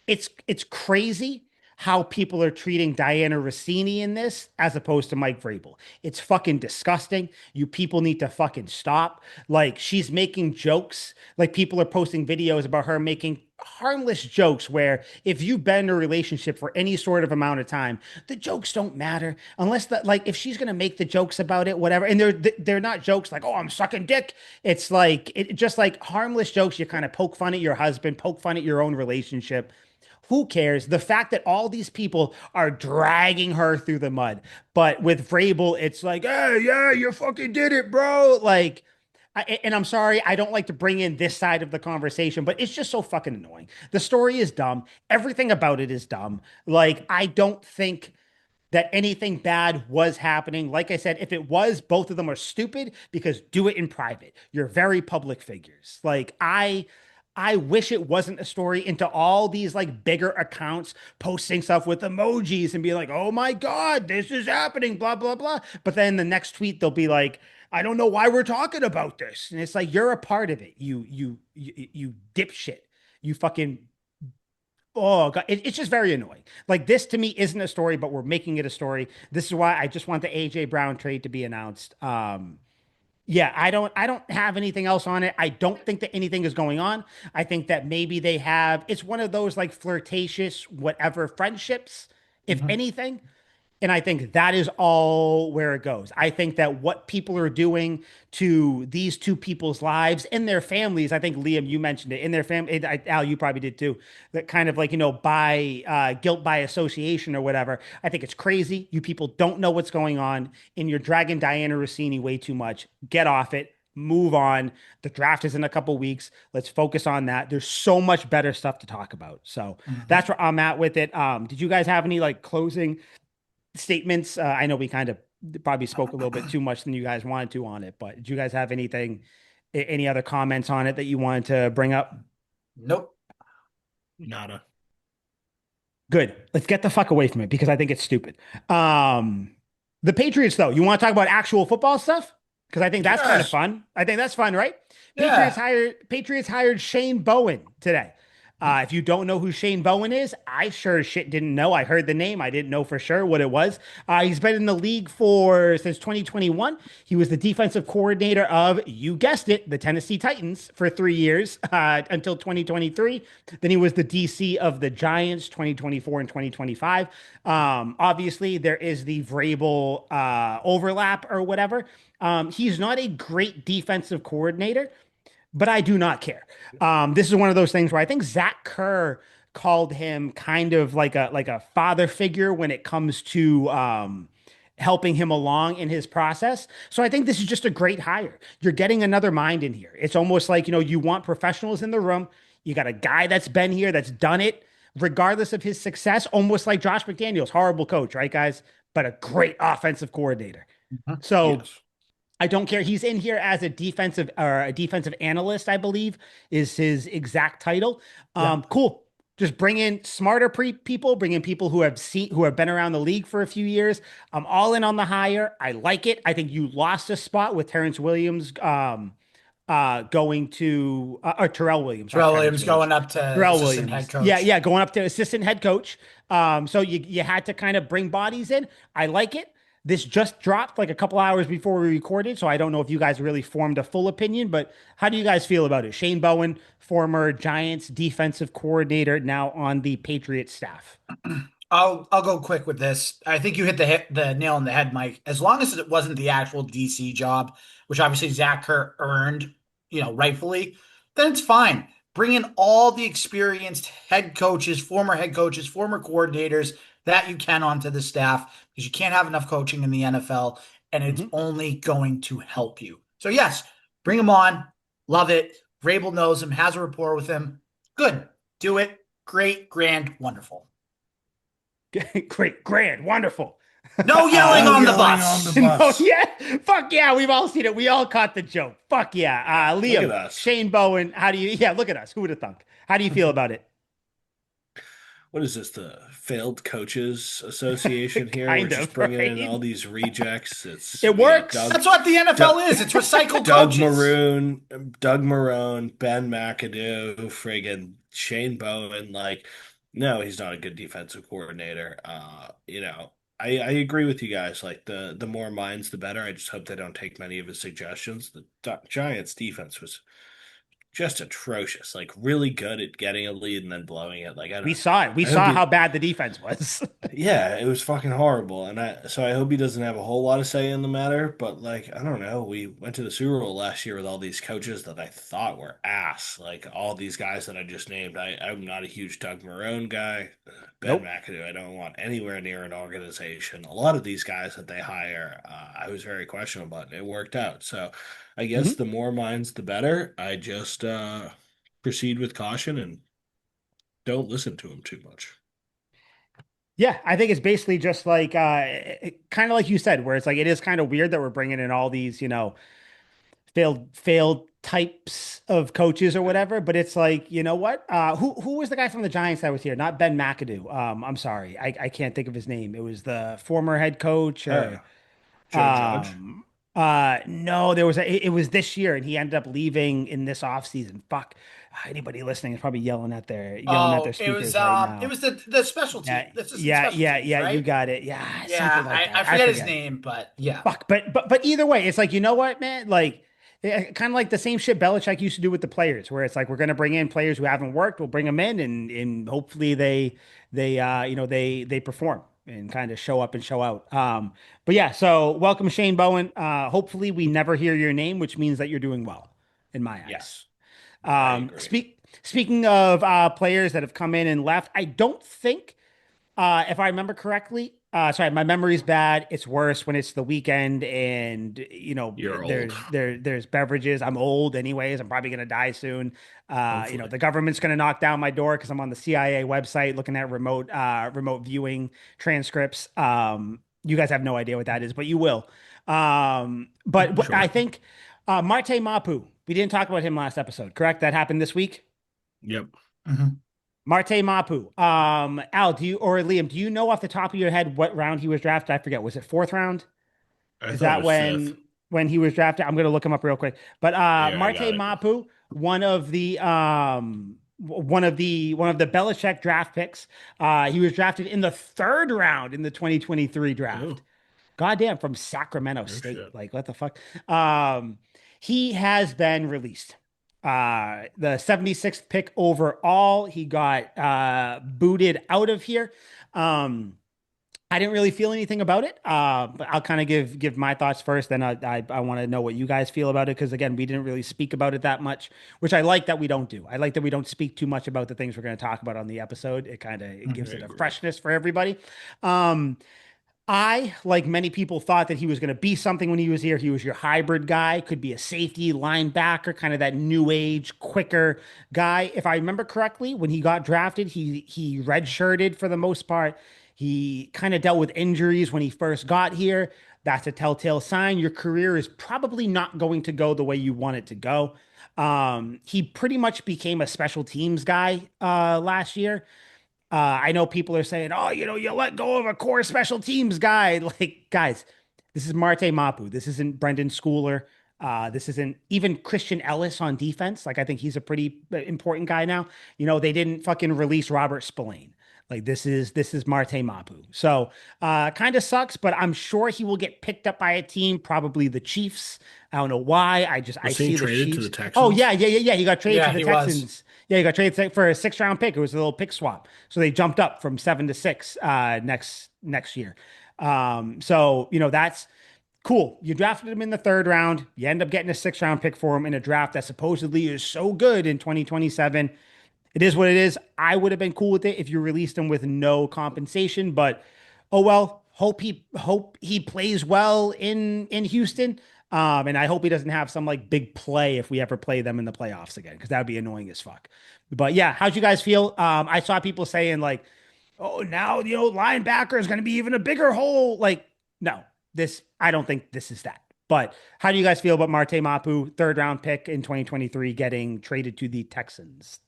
It's crazy how people are treating Diana Rossini in this as opposed to Mike Vrabel. It's fucking disgusting. You people need to fucking stop. Like she's making jokes. Like people are posting videos about her making harmless jokes where if you've been in a relationship for any sort of amount of time, the jokes don't matter unless that like if she's gonna make the jokes about it, whatever. And they're not jokes like, oh, I'm sucking dick. It's like it just like harmless jokes. You kind of poke fun at your husband, poke fun at your own relationship. Who cares? The fact that all these people are dragging her through the mud. But with Vrabel, it's like, hey, yeah, you fucking did it, bro. Like, and I'm sorry, I don't like to bring in this side of the conversation, but it's just so fucking annoying. The story is dumb. Everything about it is dumb. Like, I don't think that anything bad was happening. Like I said, if it was, both of them are stupid because do it in private. You're very public figures. Like I wish it wasn't a story into all these like bigger accounts posting stuff with emojis and being like, "Oh my God, this is happening," blah blah blah. But then the next tweet they'll be like, "I don't know why we're talking about this," and it's like you're a part of it. You dipshit. You fucking oh God, it's just very annoying. Like this to me isn't a story, but we're making it a story. This is why I just want the AJ Brown trade to be announced. Yeah, I don't have anything else on it. I don't think that anything is going on. I think that maybe they have it's one of those like flirtatious whatever friendships, if Mhm. anything. And I think that is all where it goes. I think that what people are doing to these two people's lives and their families, I think Liam, you mentioned it, in their family, Al, you probably did too, that kind of like, by guilt by association or whatever. I think it's crazy. You people don't know what's going on and you're dragging Diana Rossini way too much. Get off it. Move on. The draft is in a couple weeks. Let's focus on that. There's so much better stuff to talk about. So Mhm. that's where I'm at with it. Did you guys have any like closing statements? I know we kind of probably spoke a little bit too much than you guys wanted to on it, but did you guys have any other comments on it that you wanted to bring up? Nope. Nada. Good. Let's get the fuck away from it because I think it's stupid. The Patriots, though, you want to talk about actual football stuff? Because I think that's kind of Yes. fun. I think that's fun, right? Yeah. Patriots hired Shane Bowen today. If you don't know who Shane Bowen is, I sure as shit didn't know. I heard the name. I didn't know for sure what it was. He's been in the league for since 2021. He was the defensive coordinator of, you guessed it, the Tennessee Titans for 3 years until 2023. Then he was the DC of the Giants 2024 and 2025. Obviously, there is the Vrabel overlap or whatever. He's not a great defensive coordinator, but I do not care. This is one of those things where I think Zach Kerr called him kind of like a father figure when it comes to helping him along in his process. So I think this is just a great hire. You're getting another mind in here. It's almost like, you want professionals in the room. You got a guy that's been here, that's done it, regardless of his success, almost like Josh McDaniels, horrible coach, right, guys? But a great offensive coordinator. Mhm. So Yes. I don't care. He's in here as a defensive analyst, I believe, is his exact title. Yeah. Cool. Just bring in smarter people, bring in people who have been around the league for a few years. I'm all in on the hire. I like it. I think you lost a spot with Terrence Williams going to or Terrell Williams, not Terrell Travis Williams Williams. going up to Terrell assistant head Williams. Yeah, coach. yeah, going up to assistant head coach. So you had to kind of bring bodies in. I like it. This just dropped like a couple hours before we recorded, so I don't know if you guys really formed a full opinion, but how do you guys feel about it? Shane Bowen, former Giants defensive coordinator, now on the Patriots staff. I'll go quick with this. I think you hit the nail on the head, Mike. As long as it wasn't the actual DC job, which obviously Zach Kerr earned, rightfully, then it's fine. Bring in all the experienced head coaches, former coordinators that you can onto the staff because you can't have enough coaching in the NFL, and it's Mhm. only going to help you. So yes, bring him on. Love it. Vrabel knows him, has a rapport with him. Good. Do it. Great, grand, wonderful. Great, grand, wonderful. No yelling No um, on the yelling on the bus. no, bus. yeah, fuck yeah, we've all seen it. We all caught the joke. Fuck yeah. Look at Liam, us. Shane Bowen, how do you? Yeah, look at us. Who would have thunk? How do you feel about it? What is this? The Failed Coaches Association here? We're Kind just of, bringing in all right? these rejects. It's It we got works. That's what the Doug, NFL is. It's recycled Doug coaches. Maroon, Doug Marone, Ben McAdoo, friggin' Shane Bowen. Like, no, he's not a good defensive coordinator. I agree with you guys. Like the more minds, the better. I just hope they don't take many of his suggestions. The Giants defense was just atrocious. Like really good at getting a lead and then blowing it. Like I We don't. saw it. We I hope saw he how bad the defense was. yeah, it was fucking horrible, and I hope he doesn't have a whole lot of say in the matter. But like, I don't know. We went to the Super Bowl last year with all these coaches that I thought were ass, like all these guys that I just named. I'm not a huge Doug Marone guy. Ben Nope. McAdoo, I don't want anywhere near an organization. A lot of these guys that they hire, I was very questionable, but it worked out. So, I guess Mhm. the more minds, the better. I just proceed with caution and don't listen to him too much. Yeah, I think it's basically just like kind of like you said, where it's like it is kind of weird that we're bringing in all these, failed types of coaches or Yeah. whatever. But it's like, you know what? Who was the guy from the Giants that was here? Not Ben McAdoo. I'm sorry, I can't think of his name. It was the former head coach Oh, or Joe Judge. no, there was it was this year and he ended up leaving in this offseason. Fuck. Anybody listening is probably yelling at their Oh, speakers right it now. was the special Yeah, team, the assistant yeah, special yeah, teams, yeah. You right? got it. Yeah, something Yeah, like I that. I forget his forget. name, but yeah. Fuck, but either way, it's like you know what, man? Like kind of like the same shit Belichick used to do with the players, where it's like we're gonna bring in players who haven't worked, we'll bring them in, and hopefully they perform and kind of show up and show out. But yeah, so welcome Shane Bowen. Hopefully we never hear your name, which means that you're doing well in my eyes. Yes, I agree. Speaking of players that have come in and left, I don't think. If I remember correctly, sorry, my memory's bad. It's worse when it's the weekend and You're old. there's beverages. I'm old anyways. I'm probably gonna die soon. Hopefully. The government's gonna knock down my door because I'm on the CIA website looking at remote viewing transcripts. You guys have no idea what that is, but you will. But I Sure. think Marte Mapu. We didn't talk about him last episode, correct? That happened this week. Yep. Mhm. Marte Mapu. Al, do you or Liam, do you know off the top of your head what round he was drafted? I forget. Was it fourth round? I Is thought it that was fifth. when he was drafted? I'm gonna look him up real quick. But Yeah, I Marte got it. Mapu, one of the Belichick draft picks. He was drafted in the third round in the 2023 draft. Oh, Goddamn, from Sacramento no State. shit. Like, what the fuck? Um, he has been released. The 76th pick overall. He got booted out of here. Um, I didn't really feel anything about it. But I'll kind of give my thoughts first. Then I want to know what you guys feel about it because again, we didn't really speak about it that much, which I like that we don't do. I like that we don't speak too much about the things we're going to talk about on the episode. It kind of it Mhm. gives I it a agree. freshness for everybody. Um, I, like many people, thought that he was going to be something when he was here. He was your hybrid guy, could be a safety, linebacker, kind of that new age, quicker guy. If I remember correctly, when he got drafted, he redshirted for the most part. He kind of dealt with injuries when he first got here. That's a telltale sign your career is probably not going to go the way you want it to go. He pretty much became a special teams guy last year. I know people are saying, "Oh, you let go of a core special teams guy." Like, guys, this is Marte Mapu. This isn't Brendan Schooler. This isn't even Christian Ellis on defense. Like I think he's a pretty important guy now. They didn't fucking release Robert Spillane. Like this is Marte Mapu. So kind of sucks, but I'm sure he will get picked up by a team, probably the Chiefs. I don't know why. I Was he see the traded to the Chiefs. Oh yeah, Texans? yeah, yeah, yeah. He got traded to Yeah, the he was. Texans. Yeah, he got traded for a 6th round pick. It was a little pick swap. So they jumped up from 7 to 6 next year. So that's cool. You drafted him in the 3rd round. You end up getting a 6th round pick for him in a draft that supposedly is so good in 2027. It is what it is. I would have been cool with it if you released him with no compensation, but oh well. Hope he plays well in Houston. And I hope he doesn't have some like big play if we ever play them in the playoffs again, because that would be annoying as fuck. But yeah, how'd you guys feel? I saw people saying like, oh, now linebacker is going to be even a bigger hole. Like, no, I don't think this is that. But how do you guys feel about Marte Mapu, 3rd round pick in 2023, getting traded to the Texans?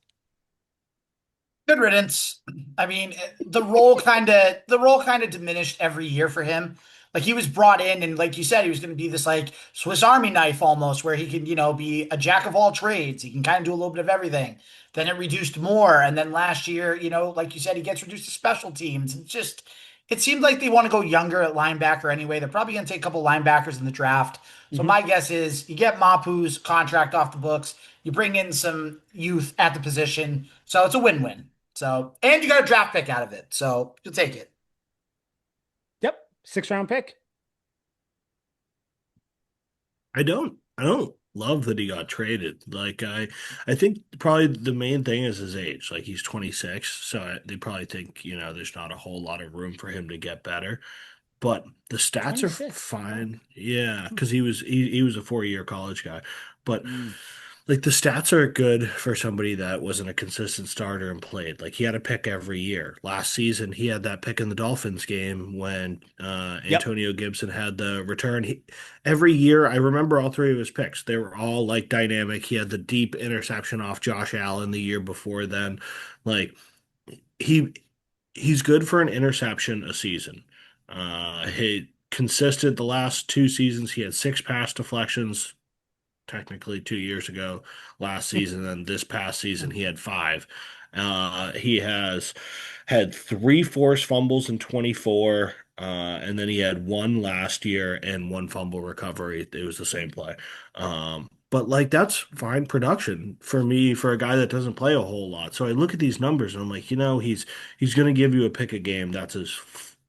Good riddance. I mean, the role kind of diminished every year for him. Like he was brought in, and like you said, he was going to be this like Swiss Army knife almost, where he can be a jack of all trades. He can kind of do a little bit of everything. Then it reduced more, and then last year, like you said, he gets reduced to special teams. It seemed like they want to go younger at linebacker anyway. They're probably going to take a couple linebackers in the draft. So Hmm. my guess is you get Mapu's contract off the books, you bring in some youth at the position, so it's a win-win. So, and you got a draft pick out of it. So you'll take it. Yep, 6th round pick. I don't love that he got traded. I think probably the main thing is his age. Like he's 26, so they probably think, there's not a whole lot of room for him to get better. But the stats are 26. Wow. fine. Yeah, Hmm. because he was a 4-year college guy. But Mm. like the stats are good for somebody that wasn't a consistent starter and played. Like he had a pick every year. Last season, he had that pick in the Dolphins game when Yep. Antonio Gibson had the return. Every year, I remember all three of his picks. They were all like dynamic. He had the deep interception off Josh Allen the year before then. Like he he's good for an interception a season. He consistent the last 2 seasons. He had 6 pass deflections, technically 2 years ago, last season, and this past season he had 5. He has had 3 forced fumbles in 24, and then he had one last year and one fumble recovery. It was the same play. But like that's fine production for me for a guy that doesn't play a whole lot. So I look at these numbers and I'm like, he's going to give you a pick a game. That's his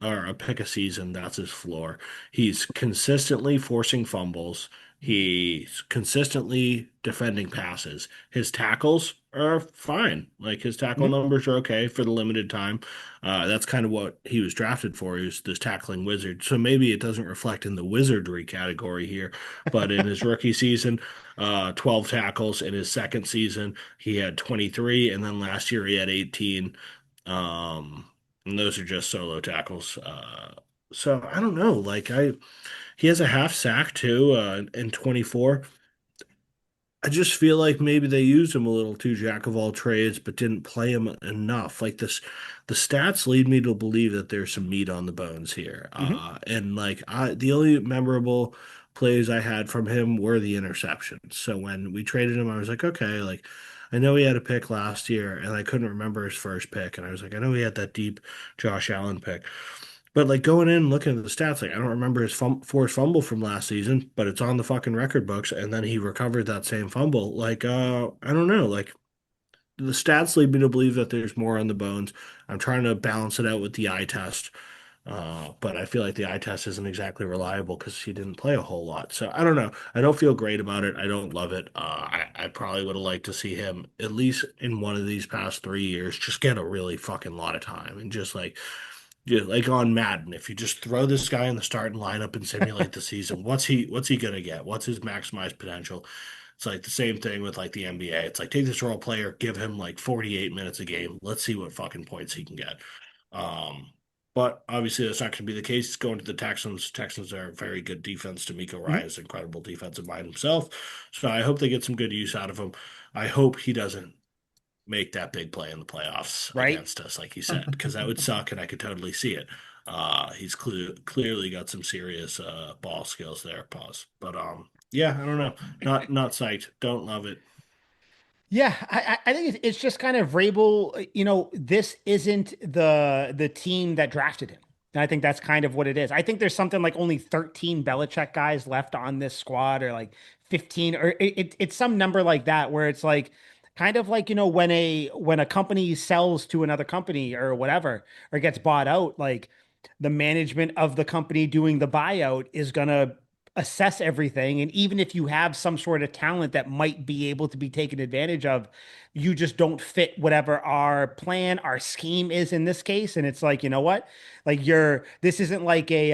or a pick a season. That's his floor. He's consistently forcing fumbles. He's consistently defending passes. His tackles are fine. Like his tackle Mhm. numbers are okay for the limited time. That's kind of what he was drafted for. He was this tackling wizard. So maybe it doesn't reflect in the wizardry category here, but in his rookie season, 12 tackles. In his second season, he had 23, and then last year he had 18. Um, and those are just solo tackles. So I don't know. He has a half sack too, in 24. I just feel like maybe they used him a little too jack of all trades, but didn't play him enough. Like this, the stats lead me to believe that there's some meat on the bones here. Mhm. And like the only memorable plays I had from him were the interceptions. So when we traded him, I was like, okay, like I know he had a pick last year, and I couldn't remember his first pick, and I was like, I know he had that deep Josh Allen pick. But like going in and looking at the stats, like I don't remember his forced fumble from last season, but it's on the fucking record books, and then he recovered that same fumble. I don't know, like the stats lead me to believe that there's more on the bones. I'm trying to balance it out with the eye test, but I feel like the eye test isn't exactly reliable because he didn't play a whole lot. So I don't know. I don't feel great about it. I don't love it. I probably would have liked to see him at least in one of these past 3 years just get a really fucking lot of time and just like yeah, like on Madden, if you just throw this guy in the starting lineup and simulate the season, what's he gonna get? What's his maximized potential? It's like the same thing with like the NBA. It's like take this role player, give him like 48 minutes a game. Let's see what fucking points he can get. Um, but obviously that's not gonna be the case. It's going to the Texans. Texans are a very good defense. D'Amico Mhm. Ryan's incredible defensive mind himself. So I hope they get some good use out of him. I hope he doesn't make that big play in the playoffs Right. against us, like you said, because that would suck, and I could totally see it. He's clearly got some serious ball skills there. Pause, but Yeah, I don't know. Not psyched. Don't love it. Yeah, I think it's just kind of Vrabel. This isn't the team that drafted him. And I think that's kind of what it is. I think there's something like only 13 Belichick guys left on this squad, or like 15, or it's some number like that, where it's like kind of like, when a company sells to another company or whatever, or gets bought out, like the management of the company doing the buyout is gonna assess everything. And even if you have some sort of talent that might be able to be taken advantage of, you just don't fit whatever our plan, our scheme is in this case. And it's like, you know what? Like this isn't like a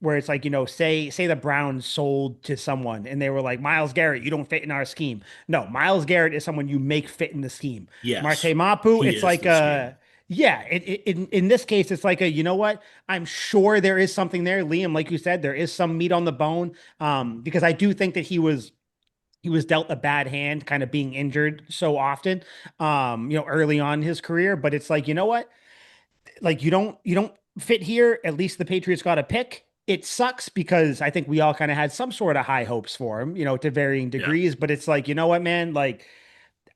where it's like, say the Browns sold to someone and they were like, Miles Garrett, you don't fit in our scheme. No, Miles Garrett is someone you make fit in the scheme. Yes, Marte Mapu, he it's is like the scheme. yeah, in this case, it's like you know what? I'm sure there is something there, Liam. Like you said, there is some meat on the bone. Because I do think that he was dealt a bad hand, kind of being injured so often, early on in his career. But it's like, you know what? Like you don't fit here. At least the Patriots got a pick. It sucks because I think we all kind of had some sort of high hopes for him, to varying Yeah, degrees. But it's like, you know what, man? Like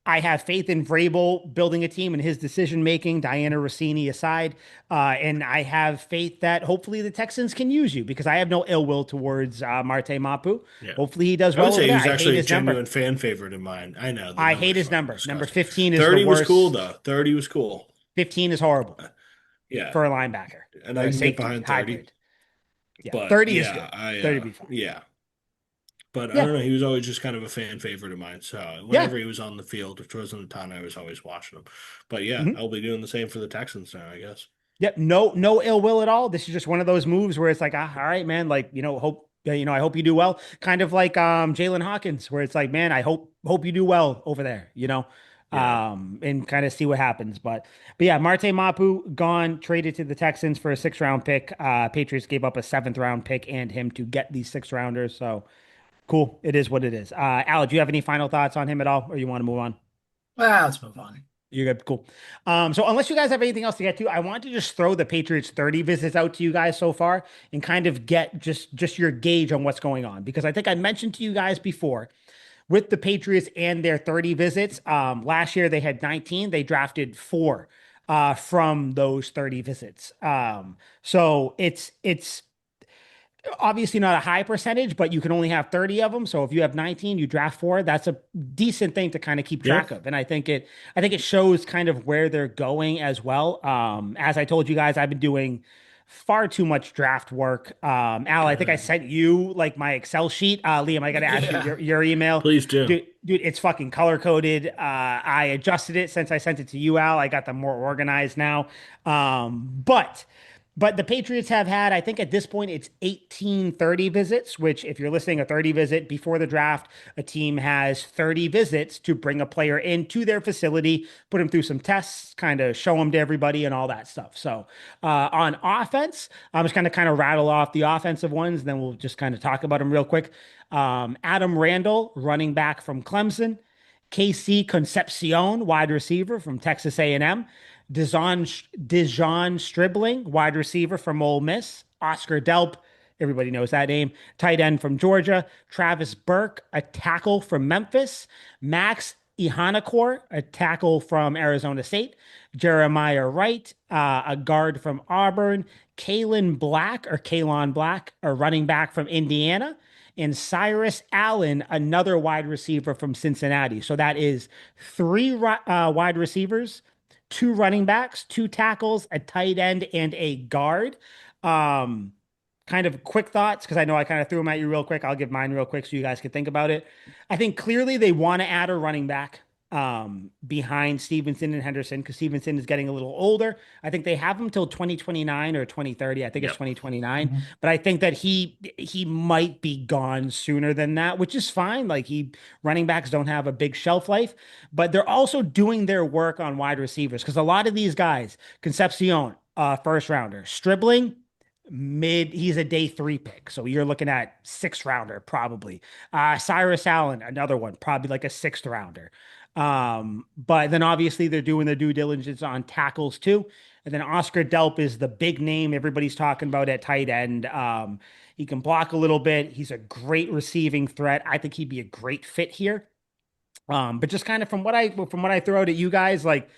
I have faith in Vrabel building a team and his decision making, Diana Rossini aside. And I have faith that hopefully the Texans can use you, because I have no ill will towards Marte Mapu. yeah. Hopefully he does I would well over say he there. was I hate actually a his number. genuine fan favorite of mine. I know the I hate number's his fucking number. Number disgusting. 15 is the 30 was cool worst. though. 30 was cool. 15 is horrible Yeah, for a linebacker and or I a can get safety behind 30. hybrid. Yeah, But 30 is yeah, good. 30 would be fine. yeah. But I Yeah. don't know. He was always just kind of a fan favorite of mine. So Yeah. whenever he was on the field, which wasn't a ton, I was always watching him. But yeah, Mhm. I'll be doing the same for the Texans now, I guess. Yep, no ill will at all. This is just one of those moves where it's like, all right, man, like, I hope you do well. Kind of like Jalen Hawkins, where it's like, man, I hope you do well over there, Yeah. and kind of see what happens. But yeah, Marte Mapu gone, traded to the Texans for a 6th round pick. Patriots gave up a 7th round pick and him to get these 6th rounders. So cool. It is what it is. Al, do you have any final thoughts on him at all, or you want to move on? Well, let's move on. You're good. Cool. So unless you guys have anything else to get to, I want to just throw the Patriots 30 visits out to you guys so far and kind of get just your gauge on what's going on. Because I think I mentioned to you guys before with the Patriots and their 30 visits. Last year they had 19. They drafted 4 from those 30 visits. So it's obviously not a high percentage, but you can only have 30 of them. So if you have 19, you draft 4. That's a decent thing to kind of keep Yeah. track of. And I think it shows kind of where they're going as well. As I told you guys, I've been doing far too much draft work. Al, I think I Good. sent you like my Excel sheet. Liam, I got to ask you Yeah. your email. Please do. Dude, it's fucking color coded. I adjusted it since I sent it to you, Al. I got them more organized now. But the Patriots have had, I think at this point, it's 18 30 visits, which, if you're listening, a 30 visit before the draft, a team has 30 visits to bring a player into their facility, put him through some tests, kind of show him to everybody and all that stuff. So on offense, I'm just going to kind of rattle off the offensive ones, then we'll just kind of talk about them real quick. Adam Randall, running back from Clemson. KC Concepcion, wide receiver from Texas A&M. Dijon Stribling, wide receiver from Ole Miss. Oscar Delp, everybody knows that name. Tight end from Georgia. Travis Burke, a tackle from Memphis. Max Ihanakor, a tackle from Arizona State. Jeremiah Wright, a guard from Auburn. Kalon Black, a running back from Indiana. And Cyrus Allen, another wide receiver from Cincinnati. So that is 3 wide receivers, 2 running backs, 2 tackles, a tight end, and a guard. Um, Kind of quick thoughts, because I know I kind of threw them at you real quick. I'll give mine real quick so you guys can think about it. I think clearly they want to add a running back behind Stevenson and Henderson, because Stevenson is getting a little older. I think they have him till 2029 or 2030. I think it's Yep. 2029, Mhm. but I think that he might be gone sooner than that, which is fine. Like running backs don't have a big shelf life, but they're also doing their work on wide receivers, because a lot of these guys, Concepcion, 1st rounder, Stribling, he's a day three pick. So you're looking at sixth rounder, probably. Cyrus Allen, another one, probably like a sixth rounder. But then obviously they're doing their due diligence on tackles too. And then Oscar Delp is the big name everybody's talking about at tight end. He can block a little bit. He's a great receiving threat. I think he'd be a great fit here. But just kind of from what I throw out at you guys, like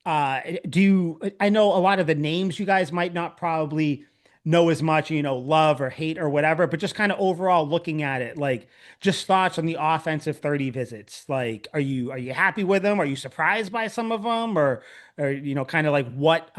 do you, I know a lot of the names you guys might not probably know as much, love or hate or whatever, but just kind of overall looking at it, like just thoughts on the offensive 30 visits. Like, are you happy with them? Are you surprised by some of them? Or kind of like what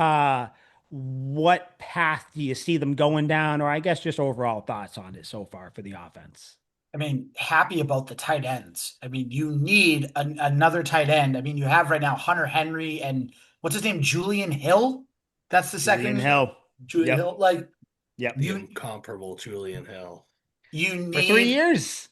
path do you see them going down? Or I guess just overall thoughts on it so far for the offense. I mean, happy about the tight ends. I mean, you need another tight end. I mean, you have right now Hunter Henry and what's his name, Julian Hill. That's the Julian second Hill. Julian Yep. Hill. Like Yep. The you, incomparable Julian Hill. you For 3 years.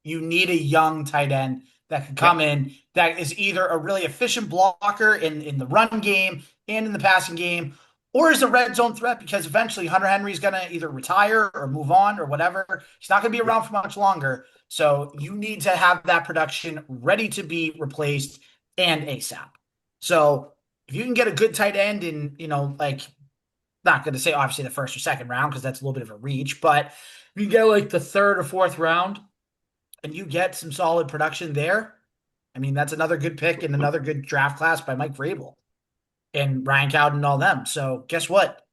you need a young tight end that can come Yep. in that is either a really efficient blocker in the run game and in the passing game, or is a red zone threat because eventually Hunter Henry's going to either retire or move on or whatever. He's not going to be Yep. around for much longer. So you need to have that production ready to be replaced and ASAP. So if you can get a good tight end in, like not going to say obviously the first or second round because that's a little bit of a reach, but if you get like the third or fourth round and you get some solid production there, I mean, that's another good pick and another good draft class by Mike Vrabel and Ryan Cowden and all them. So guess what?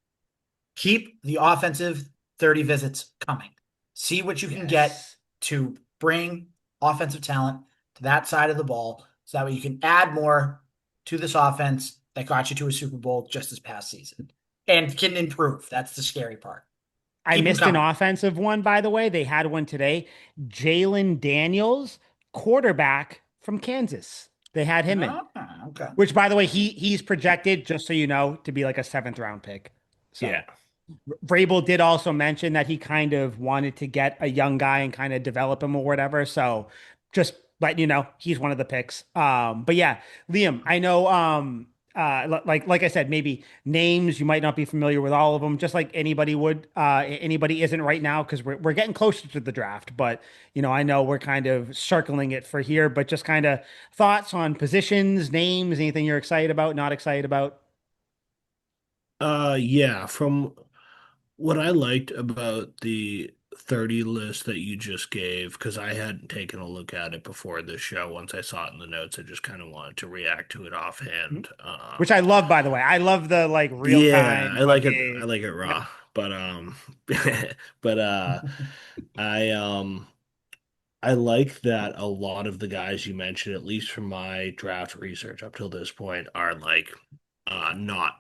Keep the offensive 30 visits coming. See what you can get Yes. to bring offensive talent to that side of the ball so that way you can add more to this offense that got you to a Super Bowl just this past season and can improve. That's the scary part. I Keep them missed an coming. offensive one, by the way. They had one today. Jalen Daniels, quarterback from Kansas. They had him in, Ah, okay. which, by the way, he's projected, just so you know, to be like a seventh round pick. Yeah. So Vrabel did also mention that he kind of wanted to get a young guy and kind of develop him or whatever. So just letting you know, he's one of the picks. But yeah, Liam, I know, like I said, maybe names you might not be familiar with all of them, just like anybody would. Anybody isn't right now because we're getting closer to the draft. But I know we're kind of circling it for here. But just kind of thoughts on positions, names, anything you're excited about, not excited about. Yeah, from what I liked about the 30 list that you just gave, because I hadn't taken a look at it before this show. Once I saw it in the notes, I just kind of wanted to react to it offhand. Which I love, by the way. I love the like real Yeah, time I like it. I update. like it Yep. raw, but but I I like that a lot of the guys you mentioned, at least from my draft research up till this point, are like not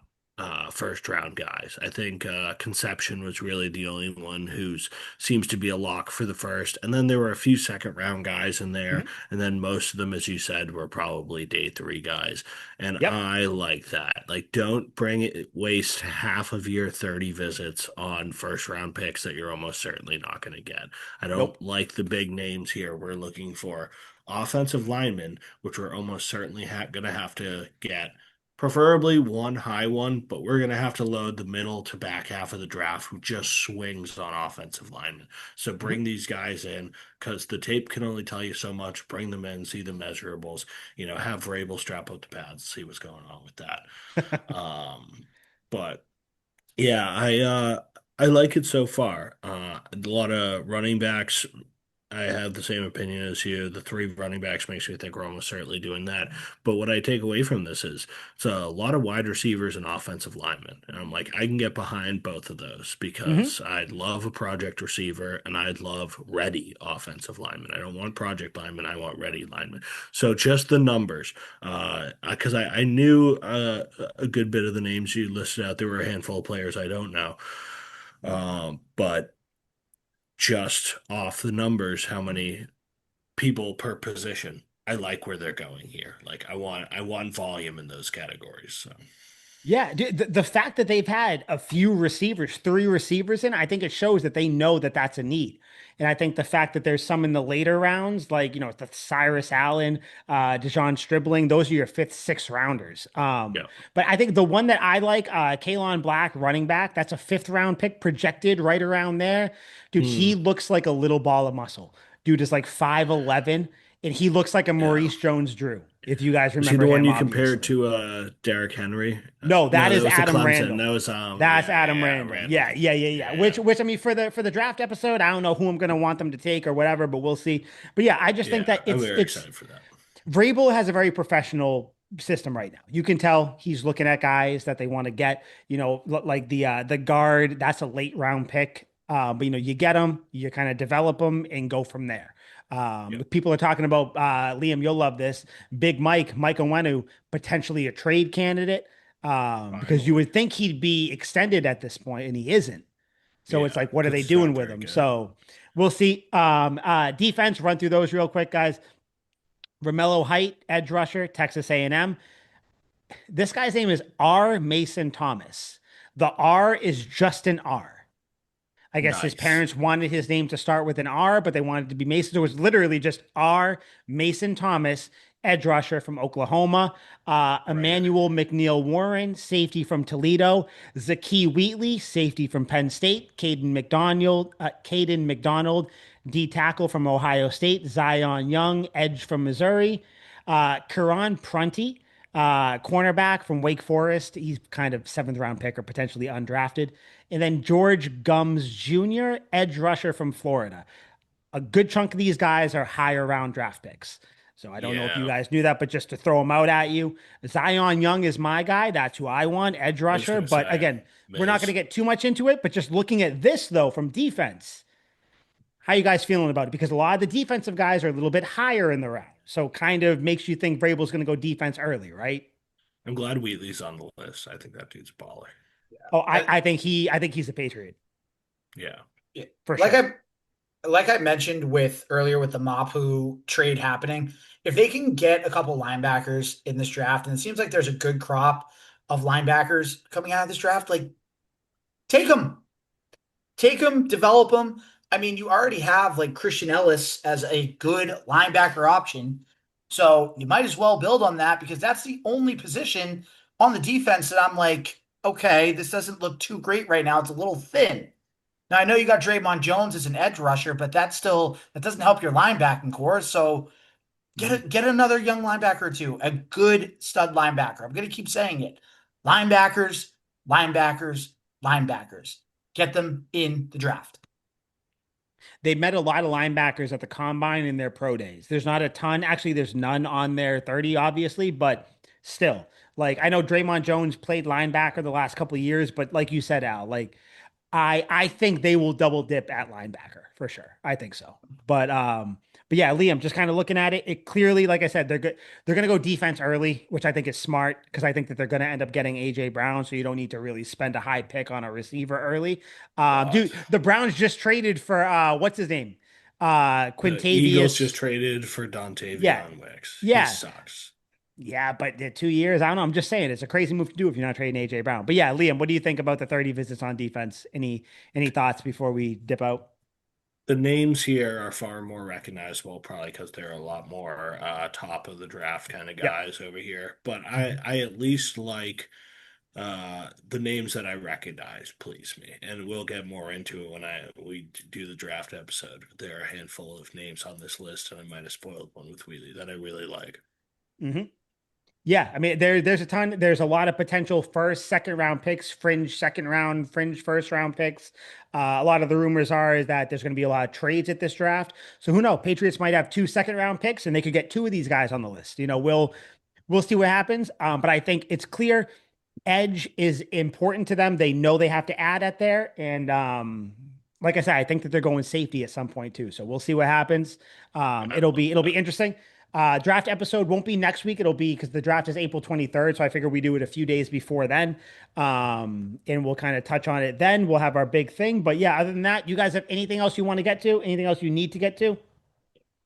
first round guys. I think Conception was really the only one who's seems to be a lock for the first. And then there were a few second round guys in there, Mhm. and then most of them, as you said, were probably day three guys. And Yep. I like that. Like, don't waste half of your 30 visits on first round picks that you're almost certainly not going to get. I don't Nope. like the big names here. We're looking for offensive linemen, which we're almost certainly going to have to get. Preferably one high one, but we're going to have to load the middle to back half of the draft who just swings on offensive linemen. So Mhm. bring these guys in because the tape can only tell you so much. Bring them in, see the measurables, have Vrabel strap up the pads, see what's going on with that. Um, but yeah, I like it so far. A lot of running backs. I have the same opinion as you. The three running backs makes me think we're almost certainly doing that. But what I take away from this is it's a lot of wide receivers and offensive linemen. And I'm like, I can get behind both of those Mhm. because I'd love a project receiver and I'd love ready offensive linemen. I don't want project linemen. I want ready linemen. So just the numbers, because I knew a good bit of the names you listed out. There were a handful of players I don't know. But just off the numbers, how many people per position. I like where they're going here. Like I want volume in those categories. So Yeah, dude, the fact that they've had a few receivers, three receivers in, I think it shows that they know that that's a need. And I think the fact that there's some in the later rounds, like, the Cyrus Allen, Dejon Stribling, those are your fifth, sixth rounders. Yeah. But I think the one that I like, Kalen Black, running back, that's a fifth round pick projected right around there. Dude, he Mm, looks like a little ball of muscle. Dude is like 5'11", and he looks like a yeah. Maurice Jones-Drew, if you guys Was he remember the one him, you compared obviously. to Derrick Henry? No, No, that that is was the Adam Clemson. Randall. That was That's yeah, yeah, Adam yeah, Randall. Yeah, Randall. yeah, yeah, yeah. Which, Yeah. which I mean, for the draft episode, I don't know who I'm gonna want them to take or whatever, but we'll see. But yeah, I just think Yeah. that I'm it's very it's excited for that. Vrabel has a very professional system right now. You can tell he's looking at guys that they want to get. Like the guard, that's a late round pick. But you get them, you kind of develop them, and go from there. Yeah. People are talking about Liam. You'll love this. Big Mike Onwenu, potentially a trade candidate. Because you Finally. would think he'd be extended at this point, and he isn't. So it's Yeah, like, what are because they it's not doing with very him? good. So we'll see. Defense, run through those real quick, guys. Romello Height, edge rusher, Texas A&M. This guy's name is R. Mason Thomas. The R is just an R. I guess his Nice. parents wanted his name to start with an R, but they wanted it to be Mason. So it was literally just R. Mason Thomas, edge rusher from Oklahoma. Right. Emmanuel McNeil Warren, safety from Toledo. Zakee Wheatley, safety from Penn State. Caden McDonald, D tackle from Ohio State. Zion Young, edge from Missouri. Karan Prunty, cornerback from Wake Forest. He's kind of seventh round pick or potentially undrafted. And then George Gums Jr., edge rusher from Florida. A good chunk of these guys are higher round draft picks. So I don't know if you Yeah. guys knew that, but just to throw them out at you, Zion Young is my guy. That's who I want, edge I was rusher. gonna But say again, we're not going to Miz. get too much into it. But just looking at this though from defense, how you guys feeling about it? Because a lot of the defensive guys are a little bit higher in the round, so kind of makes you think Vrabel's going to go defense early, right? I'm glad Wheatley's on the list. I think that dude's a baller. Oh, Uh, I think he's a Patriot Yeah. yeah. for Like sure. I mentioned with earlier with the Mapu trade happening, if they can get a couple linebackers in this draft, and it seems like there's a good crop of linebackers coming out of this draft, like take them. Take them, develop them. I mean, you already have like Christian Ellis as a good linebacker option. So you might as well build on that because that's the only position on the defense that I'm like, okay, this doesn't look too great right now. It's a little thin. Now I know you got Draymond Jones as an edge rusher, but that doesn't help your linebacking core. So Mhm. get another young linebacker or two, a good stud linebacker. I'm gonna keep saying it. Linebackers, linebackers, linebackers. Get them in the draft. They met a lot of linebackers at the combine in their pro days. There's not a ton. Actually, there's none on their 30, obviously, but still. Like I know Draymond Jones played linebacker the last couple of years, but like you said, Al, like I think they will double dip at linebacker for sure. I think so. But yeah, Liam, just kind of looking at it, it clearly, like I said, they're good. They're gonna go defense early, which I think is smart because I think that they're gonna end up getting AJ Brown, so you don't need to really spend a high pick on a receiver early. But Dude, the Browns just traded for what's his name? the Eagles just Quintavious. traded for Yeah. Dontavion Wicks. He Yeah. sucks. Yeah, but the 2 years, I don't know. I'm just saying it's a crazy move to do if you're not trading AJ Brown. But yeah, Liam, what do you think about the 30 visits on defense? Any thoughts before we dip out? The names here are far more recognizable, probably because they're a lot more top of the draft kind of Yep. guys over here. But I, Mhm. I at least like the names that I recognize please me, and we'll get more into it when we do the draft episode. There are a handful of names on this list, and I might have spoiled one with Wheatley that I really like. hmm Yeah, I mean there's a ton. There's a lot of potential first, second round picks, fringe second round, fringe first round picks. A lot of the rumors are is that there's going to be a lot of trades at this draft. So who knows? Patriots might have two second round picks, and they could get two of these guys on the list. We'll see what happens. But I think it's clear edge is important to them. They know they have to add at there. And like I said, I think that they're going safety at some point too. So we'll see what happens. I It'll be interesting. Draft episode won't be next week. It'll be because the draft is April 23rd. So I figure we do it a few days before then. And we'll kind of touch on it then. We'll have our big thing. But yeah, other than that, you guys have anything else you want to get to? Anything else you need to get to?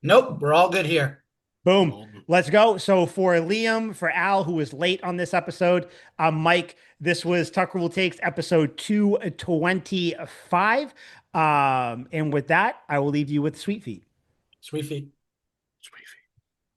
Nope, we're all good here. Boom. Golden. Let's go. So for Liam, for Al, who was late on this episode, Mike, this was Tucker Will Takes episode 225. And with that, I will leave you with Sweet Feet. Sweet feet. Sweet.